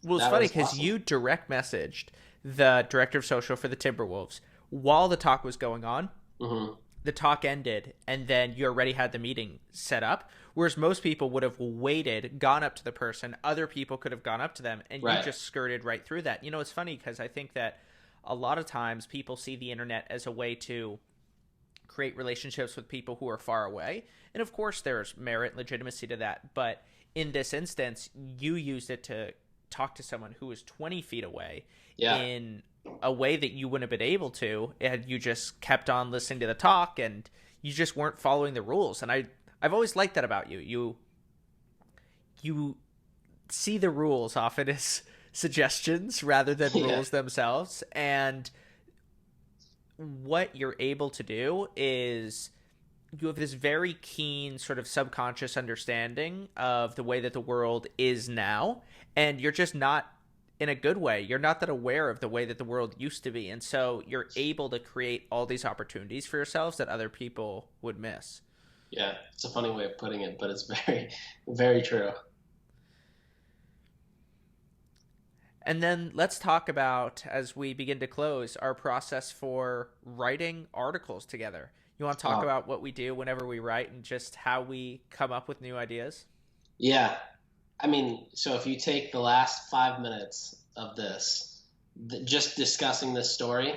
Well, it's funny because you direct messaged the director of social for the Timberwolves while the talk was going on. Mm-hmm. The talk ended, and then you already had the meeting set up. Whereas most people would have waited, gone up to the person, other people could have gone up to them, and Right. you just skirted right through that. It's funny because I think that a lot of times people see the internet as a way to create relationships with people who are far away. And of course, there's merit and legitimacy to that. But in this instance, you used it to talk to someone who was 20 feet away in a way that you wouldn't have been able to had you just kept on listening to the talk and you just weren't following the rules. And I've always liked that about you. You see the rules often as suggestions rather than rules themselves. And what you're able to do is you have this very keen sort of subconscious understanding of the way that the world is now, and you're just not in a good way. You're not that aware of the way that the world used to be, and so you're able to create all these opportunities for yourselves that other people would miss. Yeah, it's a funny way of putting it, but it's very, very true. And then let's talk about, as we begin to close, our process for writing articles together. You want to talk about what we do whenever we write and just how we come up with new ideas? Yeah. I mean, so if you take the last 5 minutes of this, just discussing this story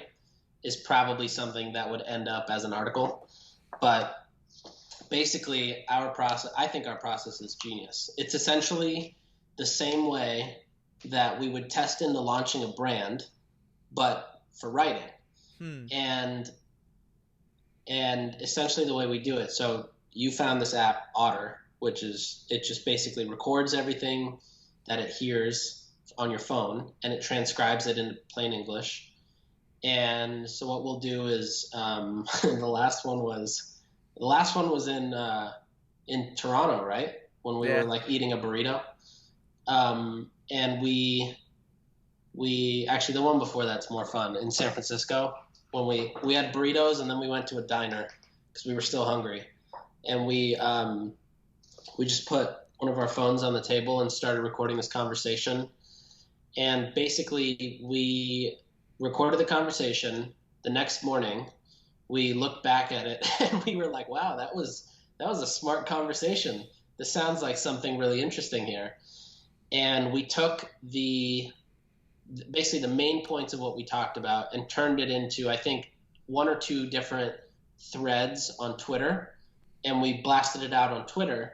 is probably something that would end up as an article. But basically, I think our process is genius. It's essentially the same way that we would test into launching a brand, but for writing. And essentially the way we do it. So you found this app, Otter, it just basically records everything that it hears on your phone and it transcribes it into plain English. And so what we'll do is the last one was in Toronto, right? When we were like eating a burrito. And we actually, the one before that's more fun, in San Francisco, when we had burritos and then we went to a diner because we were still hungry, and we just put one of our phones on the table and started recording this conversation. And basically we recorded the conversation. The next morning we looked back at it and we were like, wow, that was a smart conversation. This sounds like something really interesting here. And we took basically the main points of what we talked about and turned it into, I think, 1 or 2 different threads on Twitter. And we blasted it out on Twitter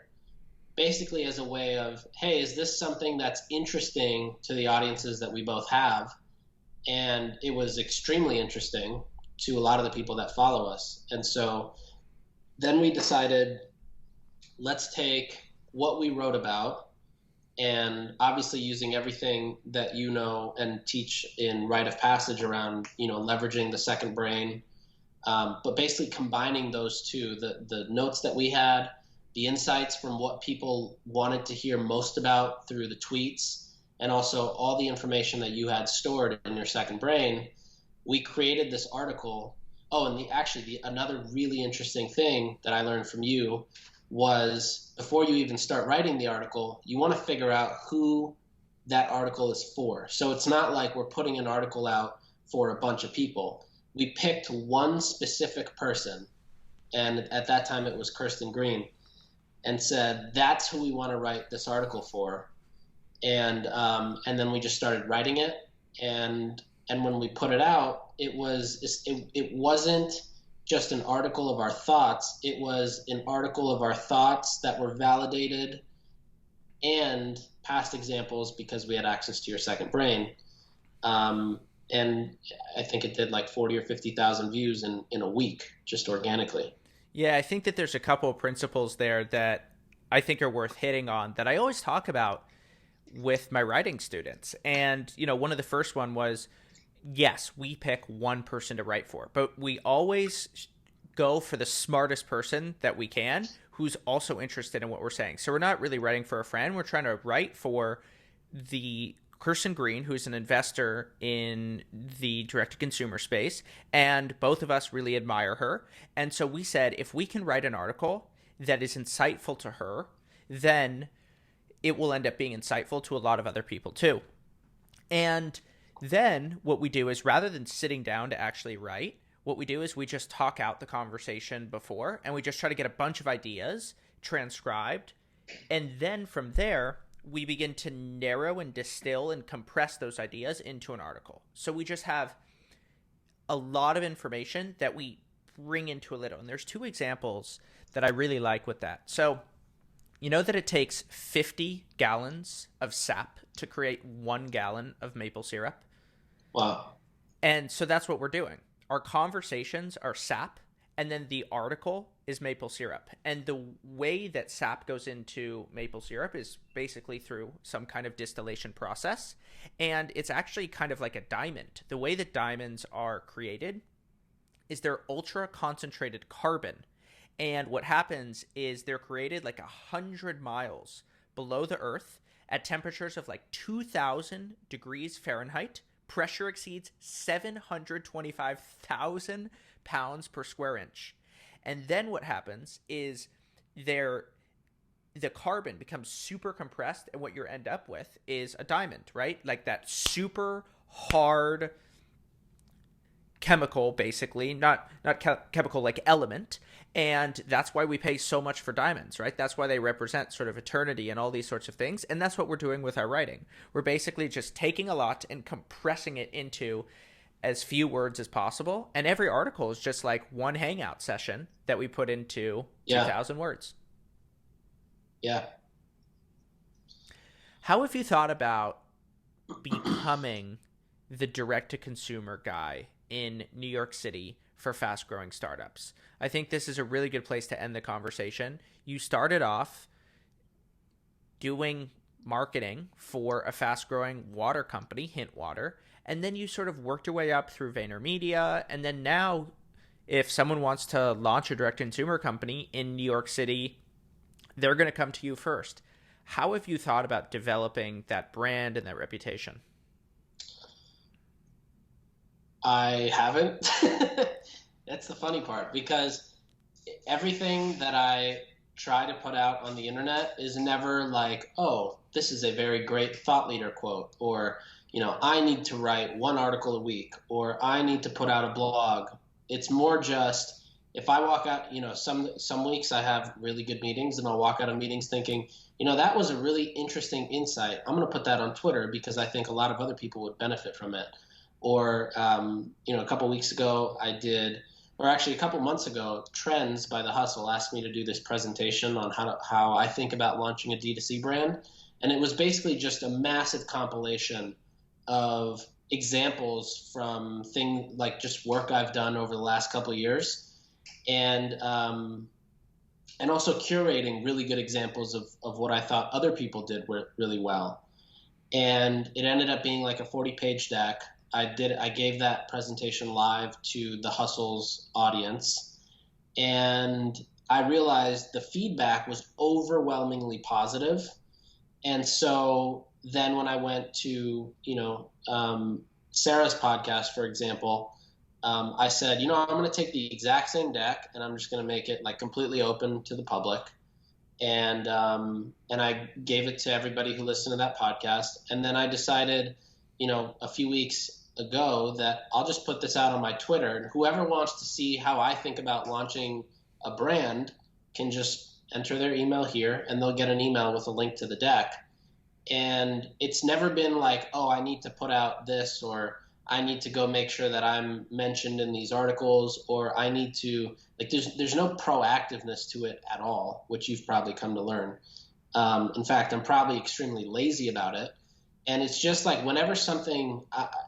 basically as a way of, hey, is this something that's interesting to the audiences that we both have? And it was extremely interesting to a lot of the people that follow us. And so then we decided let's take what we wrote about, and obviously using everything that you know and teach in rite of passage around, leveraging the second brain, but basically combining those two, the notes that we had, the insights from what people wanted to hear most about through the tweets, and also all the information that you had stored in your second brain. We created this article. Oh, and another really interesting thing that I learned from you was, before you even start writing the article, you want to figure out who that article is for. So it's not like we're putting an article out for a bunch of people. We picked one specific person, and at that time it was Kirsten Green, and said, that's who we want to write this article for. And then we just started writing it. And when we put it out, it wasn't just an article of our thoughts. It was an article of our thoughts that were validated and past examples, because we had access to your second brain. And I think it did like 40 or 50,000 views in a week, just organically. Yeah, I think that there's a couple of principles there that I think are worth hitting on that I always talk about with my writing students. And, one of the first one was, yes, we pick one person to write for, but we always go for the smartest person that we can, who's also interested in what we're saying. So we're not really writing for a friend. We're trying to write for the Kirsten Green, who's an investor in the direct-to-consumer space, and both of us really admire her. And so we said, if we can write an article that is insightful to her, then it will end up being insightful to a lot of other people too. And then what we do is, rather than sitting down to actually write, what we do is we just talk out the conversation before, and we just try to get a bunch of ideas transcribed. And then from there, we begin to narrow and distill and compress those ideas into an article. So we just have a lot of information that we bring into a little. And there's two examples that I really like with that. So you know that it takes 50 gallons of sap to create 1 gallon of maple syrup? Wow. And so that's what we're doing. Our conversations are sap, and then the article is maple syrup. And the way that sap goes into maple syrup is basically through some kind of distillation process. And it's actually kind of like a diamond. The way that diamonds are created is they're ultra concentrated carbon. And what happens is they're created like 100 miles below the earth at temperatures of like 2,000 degrees Fahrenheit. Pressure exceeds 725,000 pounds per square inch. And then what happens is the carbon becomes super compressed, and what you end up with is a diamond, right? Like that super hard chemical, basically, not chemical, like element. And that's why we pay so much for diamonds, right? That's why they represent sort of eternity and all these sorts of things. And that's what we're doing with our writing. We're basically just taking a lot and compressing it into as few words as possible. And every article is just like one hangout session that we put into 2,000 words. Yeah. How have you thought about becoming the direct-to-consumer guy in New York City for fast-growing startups? I think this is a really good place to end the conversation. You started off doing marketing for a fast-growing water company, Hint Water, and then you sort of worked your way up through VaynerMedia, and then now if someone wants to launch a direct-to-consumer company in New York City, they're going to come to you first. How have you thought about developing that brand and that reputation? I haven't. That's the funny part, because everything that I try to put out on the internet is never like, oh, this is a very great thought leader quote, or, I need to write one article a week, or I need to put out a blog. It's more just, if I walk out, some weeks I have really good meetings, and I'll walk out of meetings thinking, that was a really interesting insight. I'm going to put that on Twitter because I think a lot of other people would benefit from it. Or, a couple weeks ago a couple months ago, Trends by The Hustle asked me to do this presentation on how I think about launching a DTC brand. And it was basically just a massive compilation of examples from things like just work I've done over the last couple of years. And and also curating really good examples of what I thought other people did really well. And it ended up being like a 40-page deck. I gave that presentation live to the Hustle's audience, and I realized the feedback was overwhelmingly positive. And so then when I went to, Sarah's podcast, for example, I said, I'm going to take the exact same deck and I'm just going to make it like completely open to the public. And I gave it to everybody who listened to that podcast. And then I decided, a few weeks ago that I'll just put this out on my Twitter, and whoever wants to see how I think about launching a brand can just enter their email here, and they'll get an email with a link to the deck. And it's never been like, oh, I need to put out this, or I need to go make sure that I'm mentioned in these articles, or I need to, like, there's no proactiveness to it at all, which you've probably come to learn. In fact, I'm probably extremely lazy about it. And it's just like whenever something,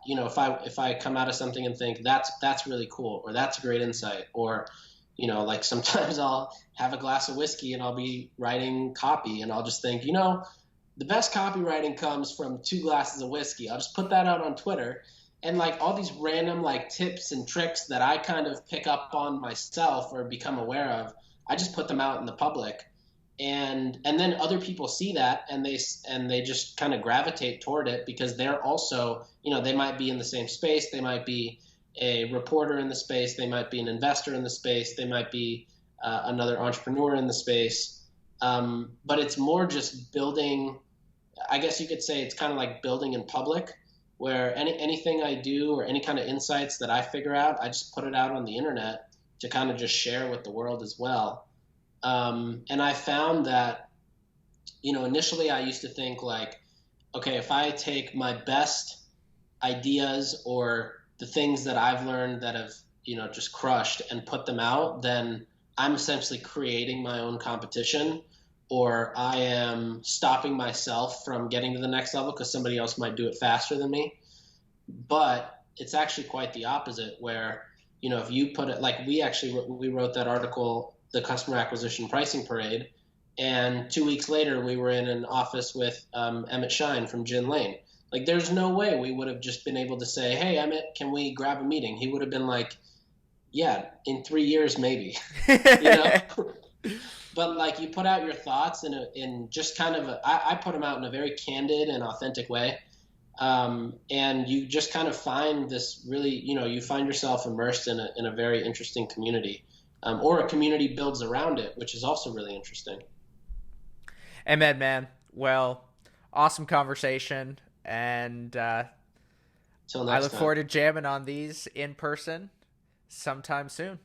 if I come out of something and think that's really cool, or that's a great insight, or, like sometimes I'll have a glass of whiskey and I'll be writing copy and I'll just think, the best copywriting comes from 2 glasses of whiskey. I'll just put that out on Twitter. And like all these random like tips and tricks that I kind of pick up on myself or become aware of, I just put them out in the public. And then other people see that and they just kind of gravitate toward it because they're also, they might be in the same space. They might be a reporter in the space. They might be an investor in the space. They might be another entrepreneur in the space. But it's more just building, I guess you could say it's kind of like building in public, where anything I do or any kind of insights that I figure out, I just put it out on the internet to kind of just share with the world as well. And I found that, initially I used to think like, okay, if I take my best ideas or the things that I've learned that have, just crushed and put them out, then I'm essentially creating my own competition, or I am stopping myself from getting to the next level because somebody else might do it faster than me. But it's actually quite the opposite, where, if you put it like we wrote that article, the Customer Acquisition Pricing Parade, and 2 weeks later we were in an office with Emmett Shine from Gin Lane. Like there's no way we would have just been able to say, hey, Emmett, can we grab a meeting? He would have been like, yeah, in 3 years maybe. But like you put out your thoughts in just kind of I put them out in a very candid and authentic way. And you just kind of find this really, you find yourself immersed in a very interesting community, or a community builds around it, which is also really interesting. Amen, man. Well, awesome conversation. And Till I next look time. forward to jamming on these in person sometime soon.